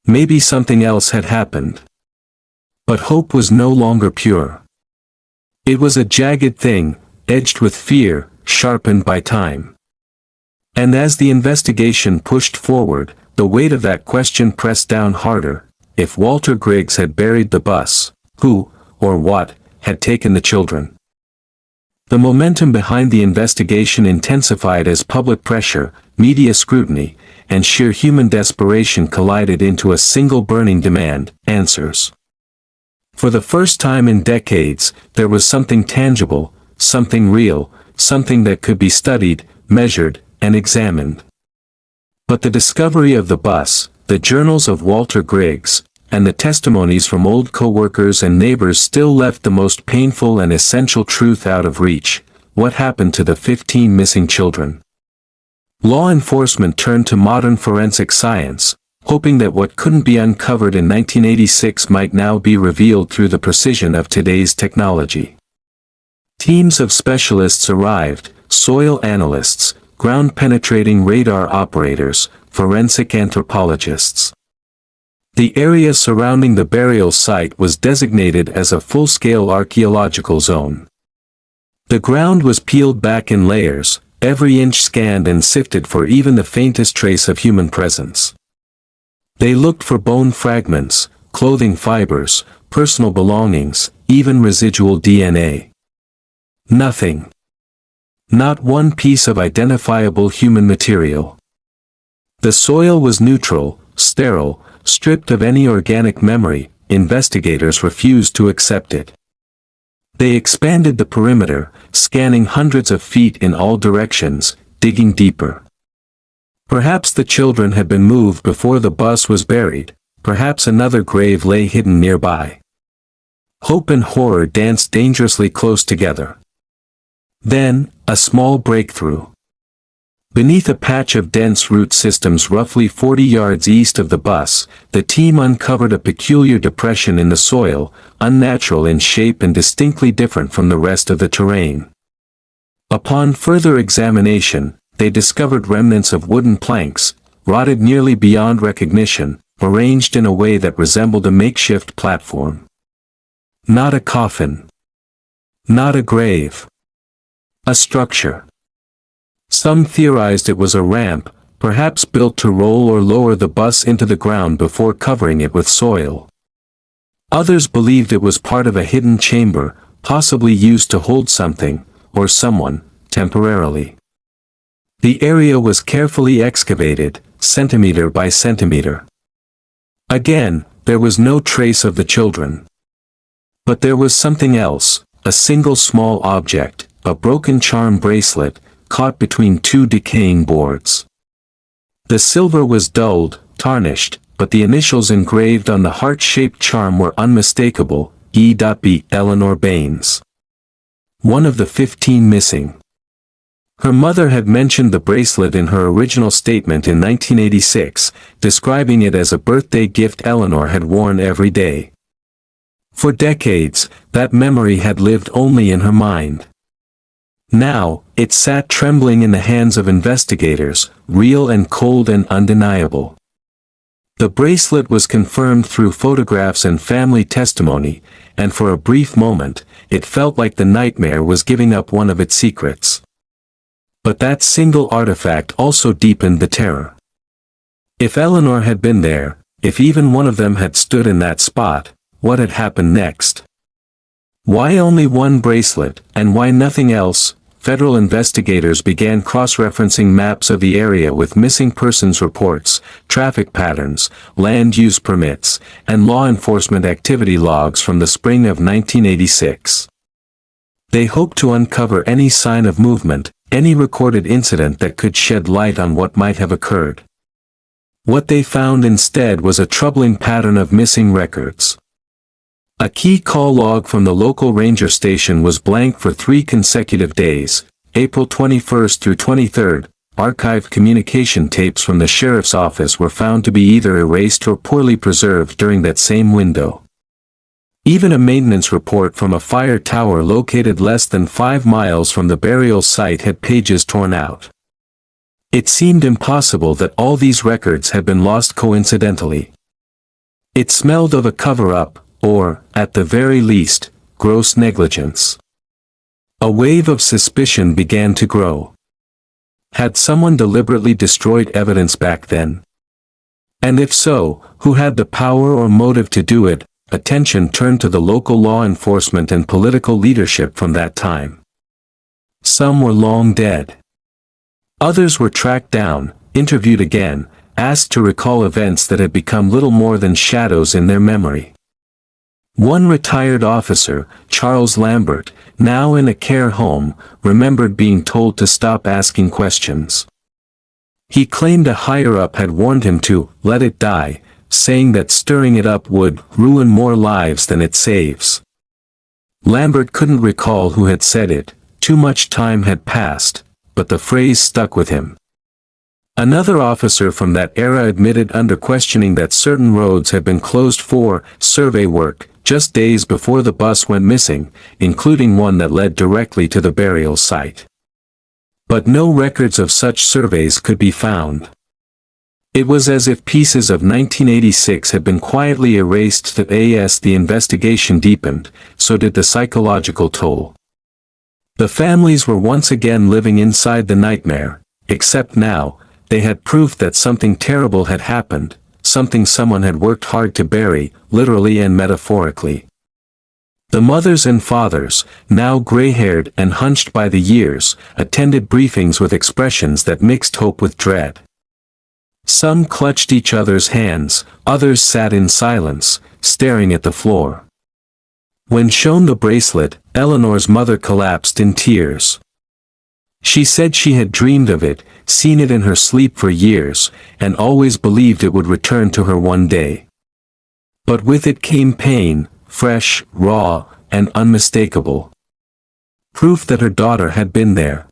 Maybe something else had happened. But hope was no longer pure. It was a jagged thing, edged with fear, sharpened by time. And as the investigation pushed forward, the weight of that question pressed down harder: if Walter Griggs had buried the bus, who, or what, had taken the children? The momentum behind the investigation intensified as public pressure, media scrutiny, and sheer human desperation collided into a single burning demand: answers. For the first time in decades, there was something tangible, something real, something that could be studied, measured, and examined. But the discovery of the bus, the journals of Walter Griggs, and the testimonies from old co-workers and neighbors still left the most painful and essential truth out of reach: what happened to the 15 missing children? Law enforcement turned to modern forensic science, hoping that what couldn't be uncovered in 1986 might now be revealed through the precision of today's technology. Teams of specialists arrived: soil analysts, ground-penetrating radar operators, forensic anthropologists. The area surrounding the burial site was designated as a full-scale archaeological zone. The ground was peeled back in layers, every inch scanned and sifted for even the faintest trace of human presence. They looked for bone fragments, clothing fibers, personal belongings, even residual DNA. Nothing. Not one piece of identifiable human material. The soil was neutral, sterile, stripped of any organic memory. Investigators refused to accept it. They expanded the perimeter, scanning hundreds of feet in all directions, digging deeper. Perhaps the children had been moved before the bus was buried, perhaps another grave lay hidden nearby. Hope and horror danced dangerously close together. Then, a small breakthrough. Beneath a patch of dense root systems roughly 40 yards east of the bus, the team uncovered a peculiar depression in the soil, unnatural in shape and distinctly different from the rest of the terrain. Upon further examination, they discovered remnants of wooden planks, rotted nearly beyond recognition, arranged in a way that resembled a makeshift platform. Not a coffin. Not a grave. A structure. Some theorized it was a ramp, perhaps built to roll or lower the bus into the ground before covering it with soil. Others believed it was part of a hidden chamber, possibly used to hold something, or someone, temporarily. The area was carefully excavated, centimeter by centimeter. Again, there was no trace of the children. But there was something else, a single small object, a broken charm bracelet, caught between two decaying boards. The silver was dulled, tarnished, but the initials engraved on the heart-shaped charm were unmistakable: E.B. Eleanor Baines. One of the 15 missing. Her mother had mentioned the bracelet in her original statement in 1986, describing it as a birthday gift Eleanor had worn every day. For decades, that memory had lived only in her mind. Now, it sat trembling in the hands of investigators, real and cold and undeniable. The bracelet was confirmed through photographs and family testimony, and for a brief moment, it felt like the nightmare was giving up one of its secrets. But that single artifact also deepened the terror. If Eleanor had been there, if even one of them had stood in that spot, what had happened next? Why only one bracelet, and why nothing else? Federal investigators began cross-referencing maps of the area with missing persons reports, traffic patterns, land use permits, and law enforcement activity logs from the spring of 1986. They hoped to uncover any sign of movement, any recorded incident that could shed light on what might have occurred. What they found instead was a troubling pattern of missing records. A key call log from the local ranger station was blank for 3 consecutive days, April 21st through 23rd. Archived communication tapes from the sheriff's office were found to be either erased or poorly preserved during that same window. Even a maintenance report from a fire tower located less than 5 miles from the burial site had pages torn out. It seemed impossible that all these records had been lost coincidentally. It smelled of a cover-up, or, at the very least, gross negligence. A wave of suspicion began to grow. Had someone deliberately destroyed evidence back then? And if so, who had the power or motive to do it? Attention turned to the local law enforcement and political leadership from that time. Some were long dead. Others were tracked down, interviewed again, asked to recall events that had become little more than shadows in their memory. One retired officer, Charles Lambert, now in a care home, remembered being told to stop asking questions. He claimed a higher-up had warned him to let it die, saying that stirring it up would ruin more lives than it saves. Lambert couldn't recall who had said it, too much time had passed, but the phrase stuck with him. Another officer from that era admitted under questioning that certain roads had been closed for survey work just days before the bus went missing, including one that led directly to the burial site. But no records of such surveys could be found. It was as if pieces of 1986 had been quietly erased. As the investigation deepened, so did the psychological toll. The families were once again living inside the nightmare, except now, they had proof that something terrible had happened, something someone had worked hard to bury, literally and metaphorically. The mothers and fathers, now gray-haired and hunched by the years, attended briefings with expressions that mixed hope with dread. Some clutched each other's hands, others sat in silence, staring at the floor. When shown the bracelet, Eleanor's mother collapsed in tears. She said she had dreamed of it, seen it in her sleep for years, and always believed it would return to her one day. But with it came pain, fresh, raw, and unmistakable. Proof that her daughter had been there.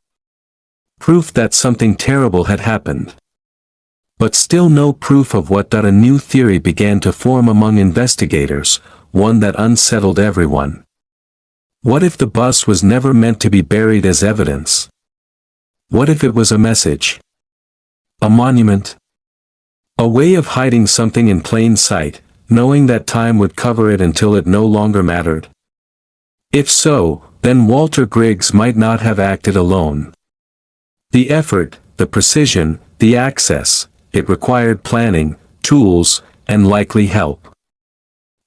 Proof that something terrible had happened. But still no proof of what. A new theory began to form among investigators, one that unsettled everyone. What if the bus was never meant to be buried as evidence? What if it was a message? A monument? A way of hiding something in plain sight, knowing that time would cover it until it no longer mattered? If so, then Walter Griggs might not have acted alone. The effort, the precision, the access, it required planning, tools, and likely help.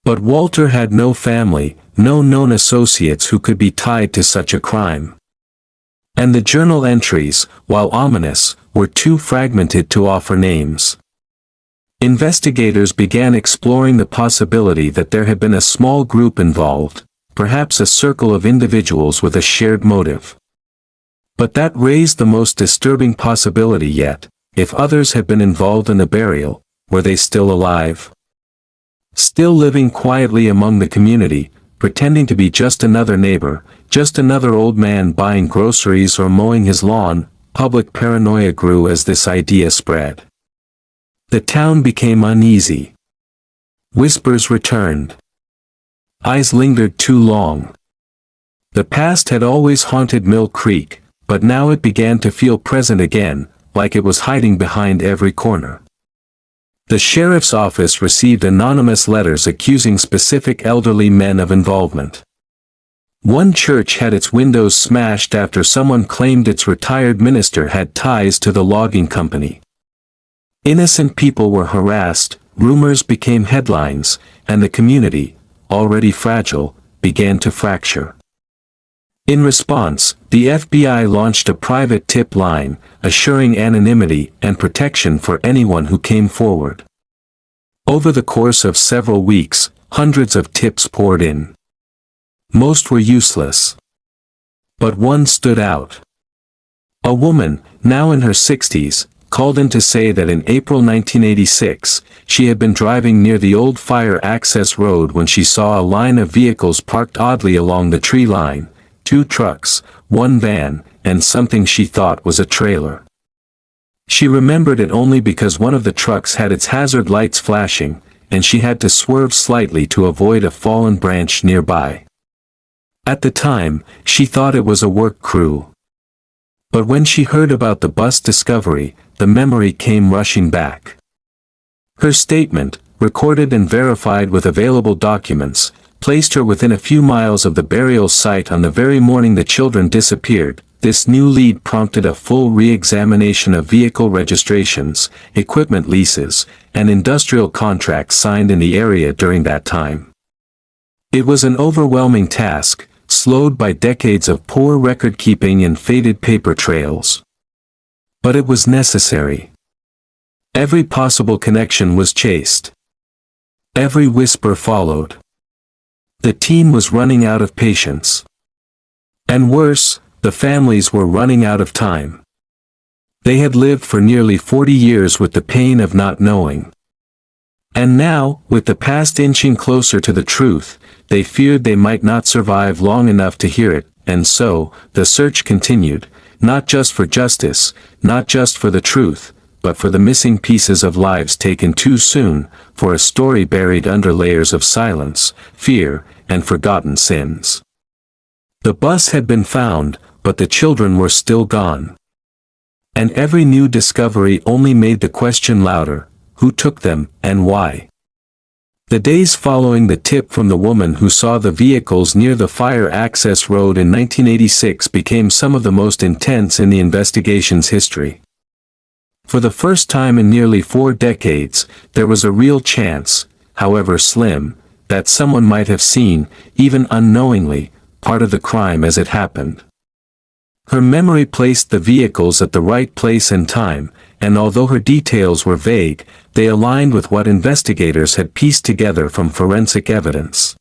But Walter had no family, no known associates who could be tied to such a crime. And the journal entries, while ominous, were too fragmented to offer names. Investigators began exploring the possibility that there had been a small group involved, perhaps a circle of individuals with a shared motive. But that raised the most disturbing possibility yet: if others had been involved in the burial, were they still alive? Still living quietly among the community, pretending to be just another neighbor, just another old man buying groceries or mowing his lawn. Public paranoia grew as this idea spread. The town became uneasy. Whispers returned. Eyes lingered too long. The past had always haunted Mill Creek, but now it began to feel present again, like it was hiding behind every corner. The sheriff's office received anonymous letters accusing specific elderly men of involvement. One church had its windows smashed after someone claimed its retired minister had ties to the logging company. Innocent people were harassed, rumors became headlines, and the community, already fragile, began to fracture. In response, the FBI launched a private tip line, assuring anonymity and protection for anyone who came forward. Over the course of several weeks, hundreds of tips poured in. Most were useless. But one stood out. A woman, now in her 60s, called in to say that in April 1986, she had been driving near the old fire access road when she saw a line of vehicles parked oddly along the tree line. 2 trucks, 1 van, and something she thought was a trailer. She remembered it only because one of the trucks had its hazard lights flashing, and she had to swerve slightly to avoid a fallen branch nearby. At the time, she thought it was a work crew. But when she heard about the bus discovery, the memory came rushing back. Her statement, recorded and verified with available documents, placed her within a few miles of the burial site on the very morning the children disappeared. This new lead prompted a full re-examination of vehicle registrations, equipment leases, and industrial contracts signed in the area during that time. It was an overwhelming task, slowed by decades of poor record-keeping and faded paper trails. But it was necessary. Every possible connection was chased. Every whisper followed. The team was running out of patience. And worse, the families were running out of time. They had lived for nearly 40 years with the pain of not knowing. And now, with the past inching closer to the truth, they feared they might not survive long enough to hear it, and so, the search continued, not just for justice, not just for the truth, but for the missing pieces of lives taken too soon, for a story buried under layers of silence, fear, and forgotten sins. The bus had been found, but the children were still gone. And every new discovery only made the question louder: who took them, and why? The days following the tip from the woman who saw the vehicles near the fire access road in 1986 became some of the most intense in the investigation's history. For the first time in nearly 4 decades, there was a real chance, however slim, that someone might have seen, even unknowingly, part of the crime as it happened. Her memory placed the vehicles at the right place and time, and although her details were vague, they aligned with what investigators had pieced together from forensic evidence.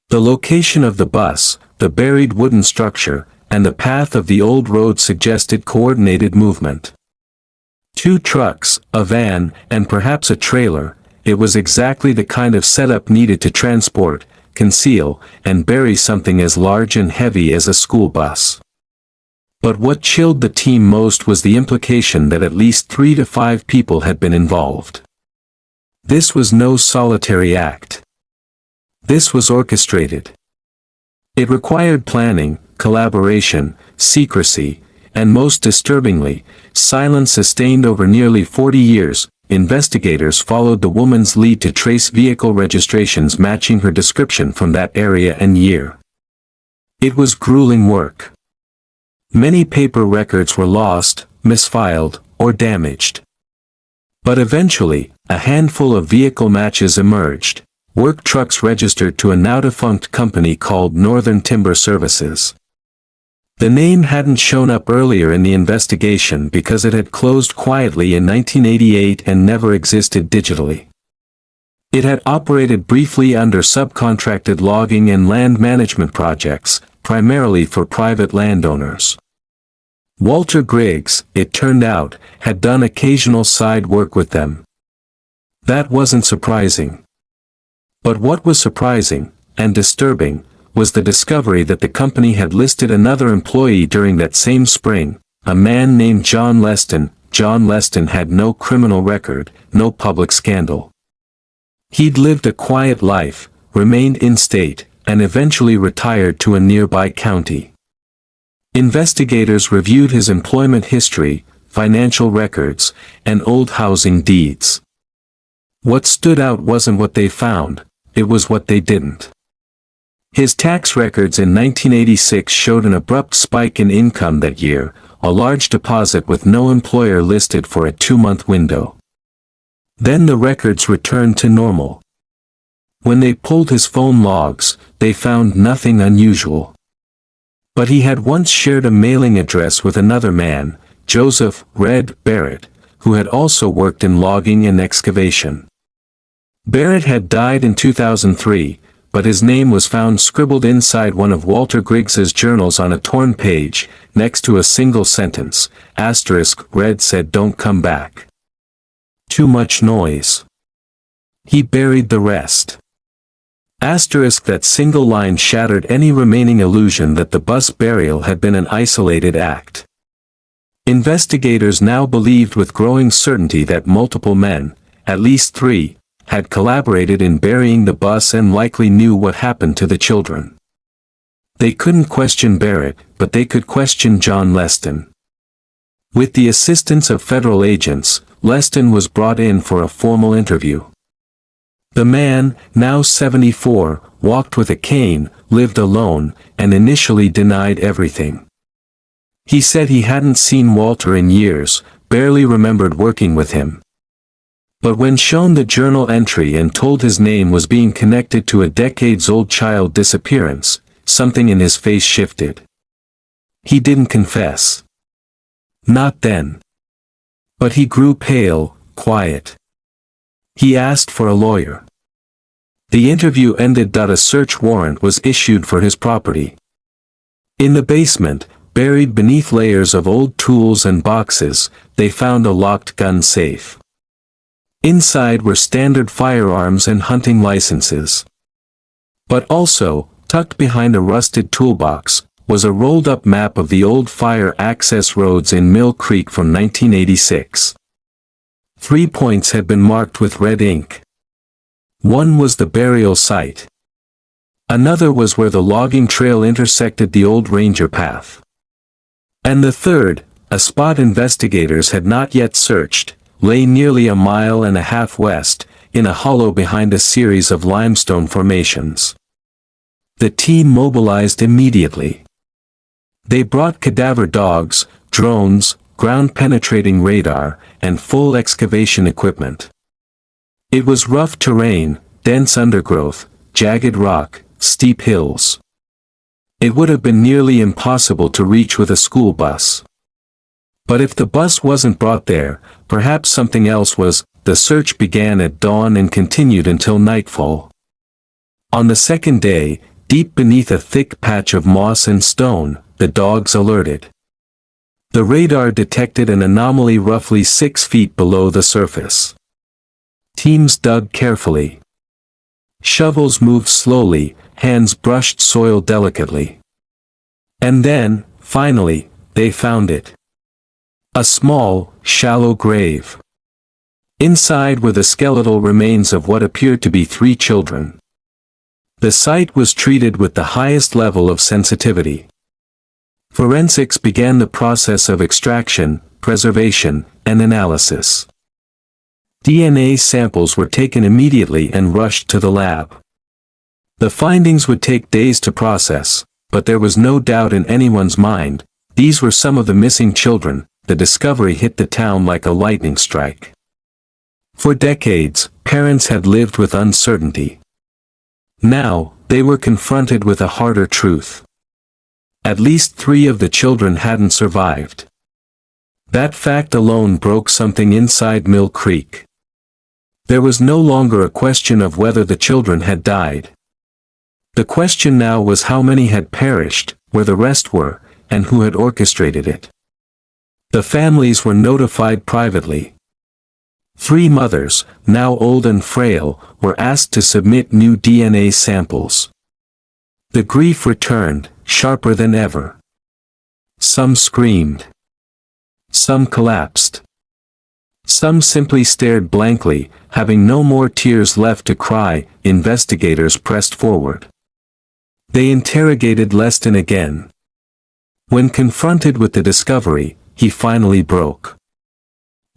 The location of the bus, the buried wooden structure, and the path of the old road suggested coordinated movement. 2 trucks, a van, and perhaps a trailer, it was exactly the kind of setup needed to transport, conceal, and bury something as large and heavy as a school bus. But what chilled the team most was the implication that at least 3 to 5 people had been involved. This was no solitary act. This was orchestrated. It required planning, collaboration, secrecy, and most disturbingly, silence sustained over nearly 40 years. Investigators followed the woman's lead to trace vehicle registrations matching her description from that area and year. It was grueling work. Many paper records were lost, misfiled, or damaged. But eventually, a handful of vehicle matches emerged, work trucks registered to a now-defunct company called Northern Timber Services. The name hadn't shown up earlier in the investigation because it had closed quietly in 1988 and never existed digitally. It had operated briefly under subcontracted logging and land management projects, primarily for private landowners. Walter Griggs, it turned out, had done occasional side work with them. That wasn't surprising. But what was surprising, and disturbing, was the discovery that the company had listed another employee during that same spring, a man named John Leston. John Leston had no criminal record, no public scandal. He'd lived a quiet life, remained in-state, and eventually retired to a nearby county. Investigators reviewed his employment history, financial records, and old housing deeds. What stood out wasn't what they found, it was what they didn't. His tax records in 1986 showed an abrupt spike in income that year, a large deposit with no employer listed for a 2-month window. Then the records returned to normal. When they pulled his phone logs, they found nothing unusual. But he had once shared a mailing address with another man, Joseph "Red" Barrett, who had also worked in logging and excavation. Barrett had died in 2003, but his name was found scribbled inside one of Walter Griggs's journals on a torn page, next to a single sentence, "Red said don't come back. Too much noise. He buried the rest." That single line shattered any remaining illusion that the bus burial had been an isolated act. Investigators now believed with growing certainty that multiple men, at least 3, had collaborated in burying the bus and likely knew what happened to the children. They couldn't question Barrett, but they could question John Leston. With the assistance of federal agents, Leston was brought in for a formal interview. The man, now 74, walked with a cane, lived alone, and initially denied everything. He said he hadn't seen Walter in years, barely remembered working with him. But when shown the journal entry and told his name was being connected to a decades-old child disappearance, something in his face shifted. He didn't confess. Not then. But he grew pale, quiet. He asked for a lawyer. The interview ended. A search warrant was issued for his property. In the basement, buried beneath layers of old tools and boxes, they found a locked gun safe. Inside were standard firearms and hunting licenses. But also, tucked behind a rusted toolbox, was a rolled-up map of the old fire access roads in Mill Creek from 1986. 3 points had been marked with red ink. One was the burial site. Another was where the logging trail intersected the old ranger path. And the third, a spot investigators had not yet searched, lay nearly 1.5 miles west, in a hollow behind a series of limestone formations. The team mobilized immediately. They brought cadaver dogs, drones, ground-penetrating radar, and full excavation equipment. It was rough terrain, dense undergrowth, jagged rock, steep hills. It would have been nearly impossible to reach with a school bus. But if the bus wasn't brought there, perhaps something else was. The search began at dawn and continued until nightfall. On the second day, deep beneath a thick patch of moss and stone, the dogs alerted. The radar detected an anomaly roughly 6 feet below the surface. Teams dug carefully. Shovels moved slowly, hands brushed soil delicately. And then, finally, they found it. A small, shallow grave. Inside were the skeletal remains of what appeared to be 3 children. The site was treated with the highest level of sensitivity. Forensics began the process of extraction, preservation, and analysis. DNA samples were taken immediately and rushed to the lab. The findings would take days to process, but there was no doubt in anyone's mind, these were some of the missing children. The discovery hit the town like a lightning strike. For decades, parents had lived with uncertainty. Now, they were confronted with a harder truth. At least 3 of the children hadn't survived. That fact alone broke something inside Mill Creek. There was no longer a question of whether the children had died. The question now was how many had perished, where the rest were, and who had orchestrated it. The families were notified privately. 3 mothers, now old and frail, were asked to submit new DNA samples. The grief returned, sharper than ever. Some screamed. Some collapsed. Some simply stared blankly, having no more tears left to cry. Investigators pressed forward. They interrogated Leston again. When confronted with the discovery, he finally broke.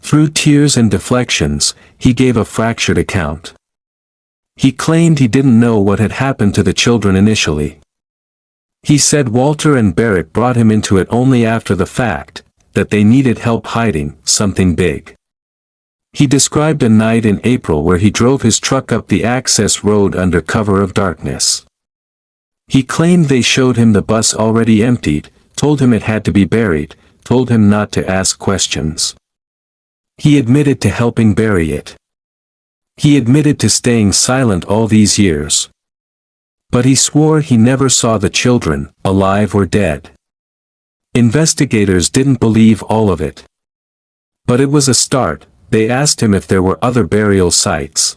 Through tears and deflections, he gave a fractured account. He claimed he didn't know what had happened to the children initially. He said Walter and Barrett brought him into it only after the fact, that they needed help hiding something big. He described a night in April where he drove his truck up the access road under cover of darkness. He claimed they showed him the bus already emptied, told him it had to be buried, told him not to ask questions. He admitted to helping bury it. He admitted to staying silent all these years. But he swore he never saw the children, alive or dead. Investigators didn't believe all of it. But it was a start. They asked him if there were other burial sites.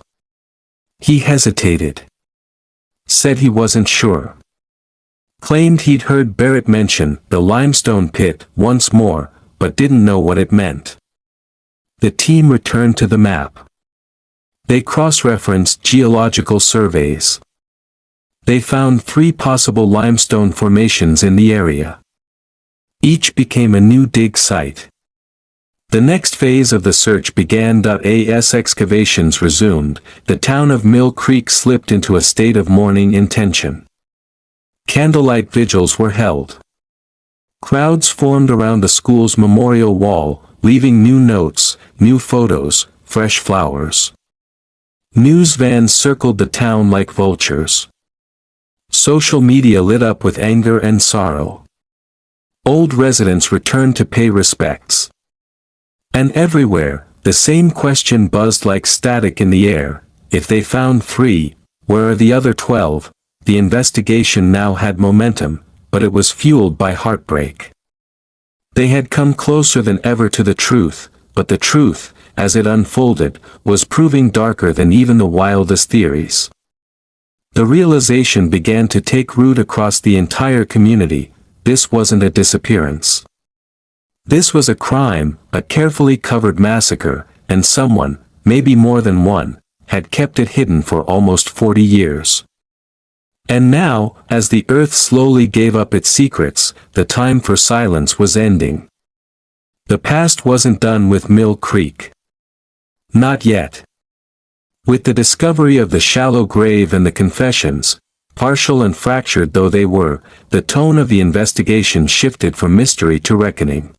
He hesitated. Said he wasn't sure. Claimed he'd heard Barrett mention the limestone pit once more, but didn't know what it meant. The team returned to the map. They cross-referenced geological surveys. They found 3 possible limestone formations in the area. Each became a new dig site. The next phase of the search began. As excavations resumed, the town of Mill Creek slipped into a state of mourning intention. Candlelight vigils were held. Crowds formed around the school's memorial wall, leaving new notes, new photos, fresh flowers. News vans circled the town like vultures. Social media lit up with anger and sorrow. Old residents returned to pay respects. And everywhere, the same question buzzed like static in the air: if they found 3, Where are the other 12? The investigation now had momentum, but it was fueled by heartbreak. They had come closer than ever to the truth, but the truth, as it unfolded, was proving darker than even the wildest theories. The realization began to take root across the entire community: this wasn't a disappearance. This was a crime, a carefully covered massacre, and someone, maybe more than one, had kept it hidden for almost 40 years. And now, as the earth slowly gave up its secrets, the time for silence was ending. The past wasn't done with Mill Creek. Not yet. With the discovery of the shallow grave and the confessions, partial and fractured though they were, the tone of the investigation shifted from mystery to reckoning.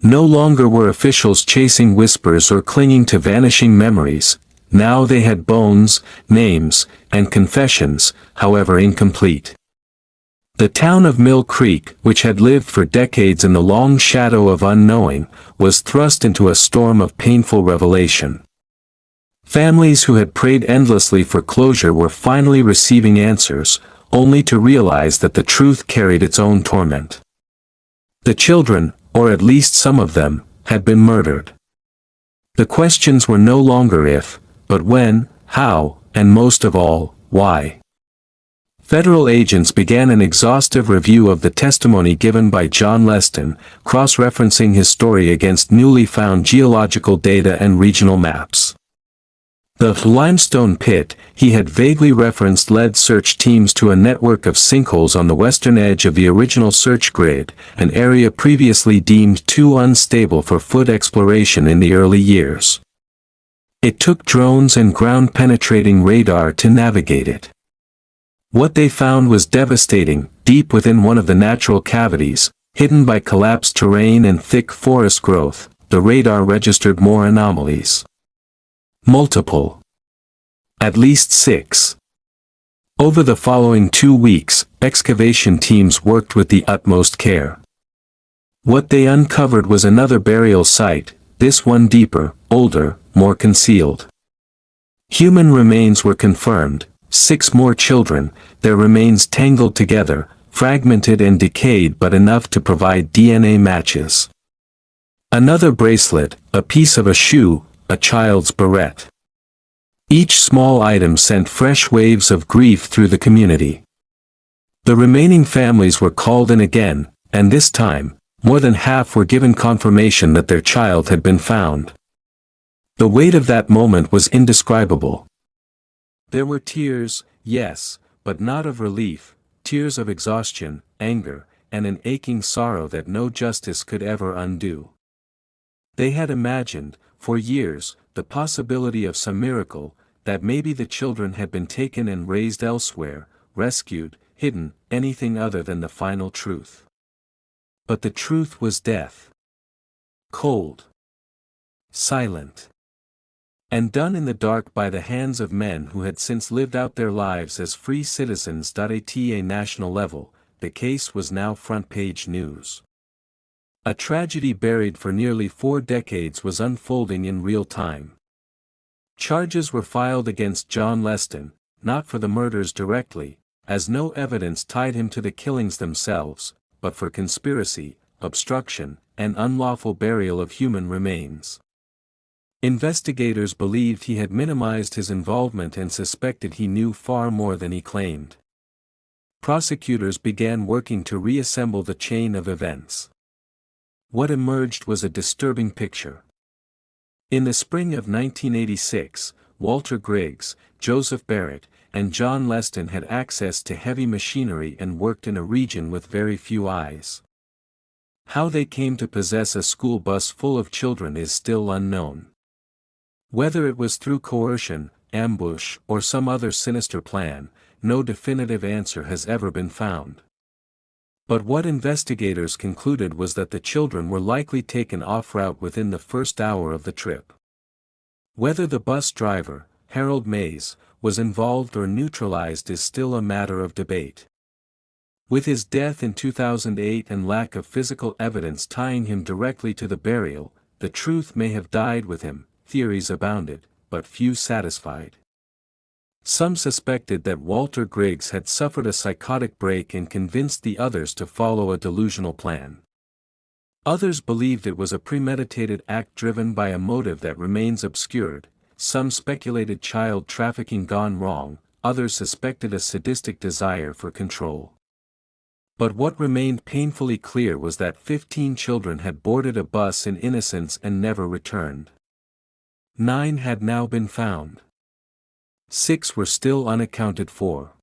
No longer were officials chasing whispers or clinging to vanishing memories. Now they had bones, names, and confessions, however incomplete. The town of Mill Creek, which had lived for decades in the long shadow of unknowing, was thrust into a storm of painful revelation. Families who had prayed endlessly for closure were finally receiving answers, only to realize that the truth carried its own torment. The children, or at least some of them, had been murdered. The questions were no longer if, but when, how, and most of all, why. Federal agents began an exhaustive review of the testimony given by John Leston, cross-referencing his story against newly found geological data and regional maps. The limestone pit he had vaguely referenced led search teams to a network of sinkholes on the western edge of the original search grid, an area previously deemed too unstable for foot exploration in the early years. It took drones and ground-penetrating radar to navigate it. What they found was devastating. Deep within one of the natural cavities, hidden by collapsed terrain and thick forest growth, the radar registered more anomalies. Multiple. At least 6. Over the following 2 weeks, excavation teams worked with the utmost care. What they uncovered was another burial site, this one deeper, older, more concealed. Human remains were confirmed, 6 more children, their remains tangled together, fragmented and decayed but enough to provide DNA matches. Another bracelet, a piece of a shoe, a child's barrette. Each small item sent fresh waves of grief through the community. The remaining families were called in again, and this time, more than half were given confirmation that their child had been found. The weight of that moment was indescribable. There were tears, yes, but not of relief, tears of exhaustion, anger, and an aching sorrow that no justice could ever undo. They had imagined, for years, the possibility of some miracle, that maybe the children had been taken and raised elsewhere, rescued, hidden, anything other than the final truth. But the truth was death. Cold. Silent. And done in the dark by the hands of men who had since lived out their lives as free citizens. At a national level, the case was now front-page news. A tragedy buried for nearly 4 decades was unfolding in real time. Charges were filed against John Leston, not for the murders directly, as no evidence tied him to the killings themselves, but for conspiracy, obstruction, and unlawful burial of human remains. Investigators believed he had minimized his involvement and suspected he knew far more than he claimed. Prosecutors began working to reassemble the chain of events. What emerged was a disturbing picture. In the spring of 1986, Walter Griggs, Joseph Barrett, and John Leston had access to heavy machinery and worked in a region with very few eyes. How they came to possess a school bus full of children is still unknown. Whether it was through coercion, ambush, or some other sinister plan, no definitive answer has ever been found. But what investigators concluded was that the children were likely taken off-route within the first hour of the trip. Whether the bus driver, Harold Mays, was involved or neutralized is still a matter of debate. With his death in 2008 and lack of physical evidence tying him directly to the burial, the truth may have died with him. Theories abounded, but few satisfied. Some suspected that Walter Griggs had suffered a psychotic break and convinced the others to follow a delusional plan. Others believed it was a premeditated act driven by a motive that remains obscured. Some speculated child trafficking gone wrong, others suspected a sadistic desire for control. But what remained painfully clear was that 15 children had boarded a bus in innocence and never returned. 9 had now been found. 6 were still unaccounted for.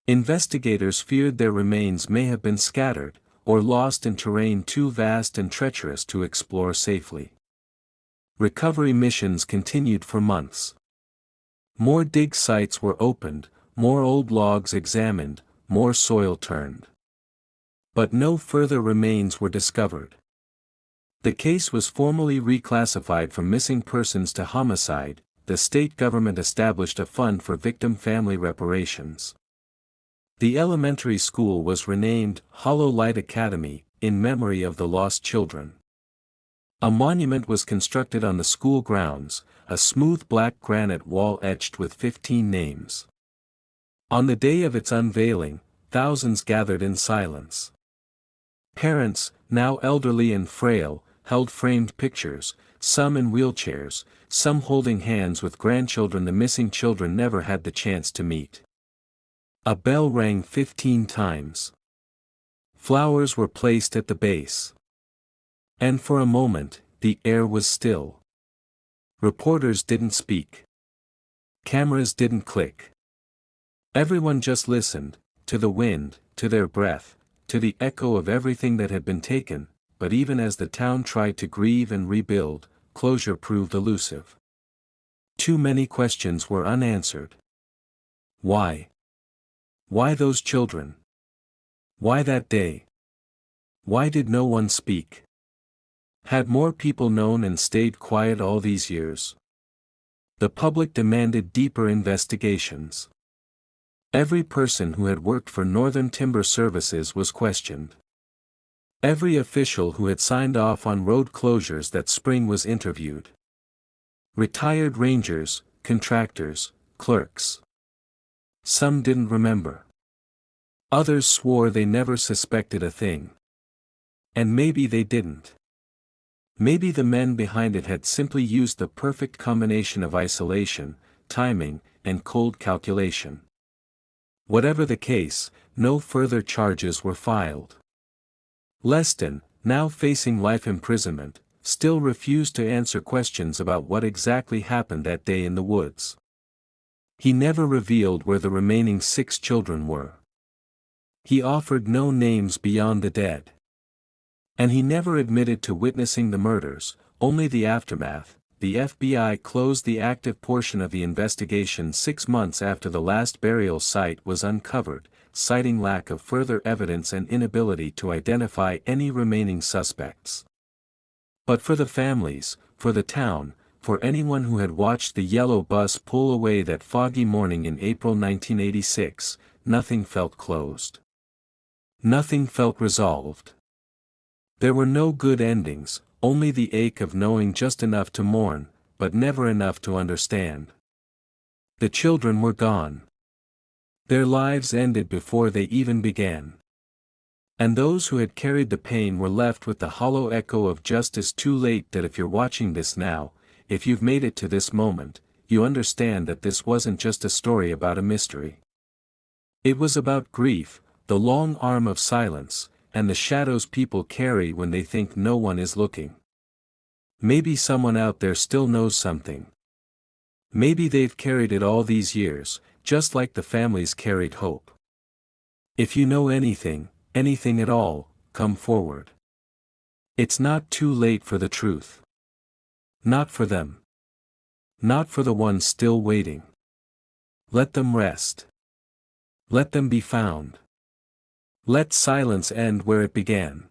Investigators feared their remains may have been scattered, or lost in terrain too vast and treacherous to explore safely. Recovery missions continued for months. More dig sites were opened, more old logs examined, more soil turned. But no further remains were discovered. The case was formally reclassified from missing persons to homicide. The state government established a fund for victim family reparations. The elementary school was renamed Hollow Light Academy, in memory of the lost children. A monument was constructed on the school grounds, a smooth black granite wall etched with 15 names. On the day of its unveiling, thousands gathered in silence. Parents, now elderly and frail, held framed pictures, some in wheelchairs, some holding hands with grandchildren the missing children never had the chance to meet. A bell rang 15 times. Flowers were placed at the base. And for a moment, the air was still. Reporters didn't speak. Cameras didn't click. Everyone just listened, to the wind, to their breath, to the echo of everything that had been taken, but even as the town tried to grieve and rebuild, closure proved elusive. Too many questions were unanswered. Why? Why those children? Why that day? Why did no one speak? Had more people known and stayed quiet all these years? The public demanded deeper investigations. Every person who had worked for Northern Timber Services was questioned. Every official who had signed off on road closures that spring was interviewed. Retired rangers, contractors, clerks. Some didn't remember. Others swore they never suspected a thing. And maybe they didn't. Maybe the men behind it had simply used the perfect combination of isolation, timing, and cold calculation. Whatever the case, no further charges were filed. Leston, now facing life imprisonment, still refused to answer questions about what exactly happened that day in the woods. He never revealed where the remaining 6 children were. He offered no names beyond the dead. And he never admitted to witnessing the murders, only the aftermath. The FBI closed the active portion of the investigation 6 months after the last burial site was uncovered, citing lack of further evidence and inability to identify any remaining suspects. But for the families, for the town, for anyone who had watched the yellow bus pull away that foggy morning in April 1986, nothing felt closed. Nothing felt resolved. There were no good endings, only the ache of knowing just enough to mourn, but never enough to understand. The children were gone. Their lives ended before they even began. And those who had carried the pain were left with the hollow echo of justice. Too late. That if you're watching this now, if you've made it to this moment, you understand that this wasn't just a story about a mystery. It was about grief, the long arm of silence, and the shadows people carry when they think no one is looking. Maybe someone out there still knows something. Maybe they've carried it all these years, just like the families carried hope. If you know anything, anything at all, come forward. It's not too late for the truth. Not for them. Not for the ones still waiting. Let them rest. Let them be found. Let silence end where it began.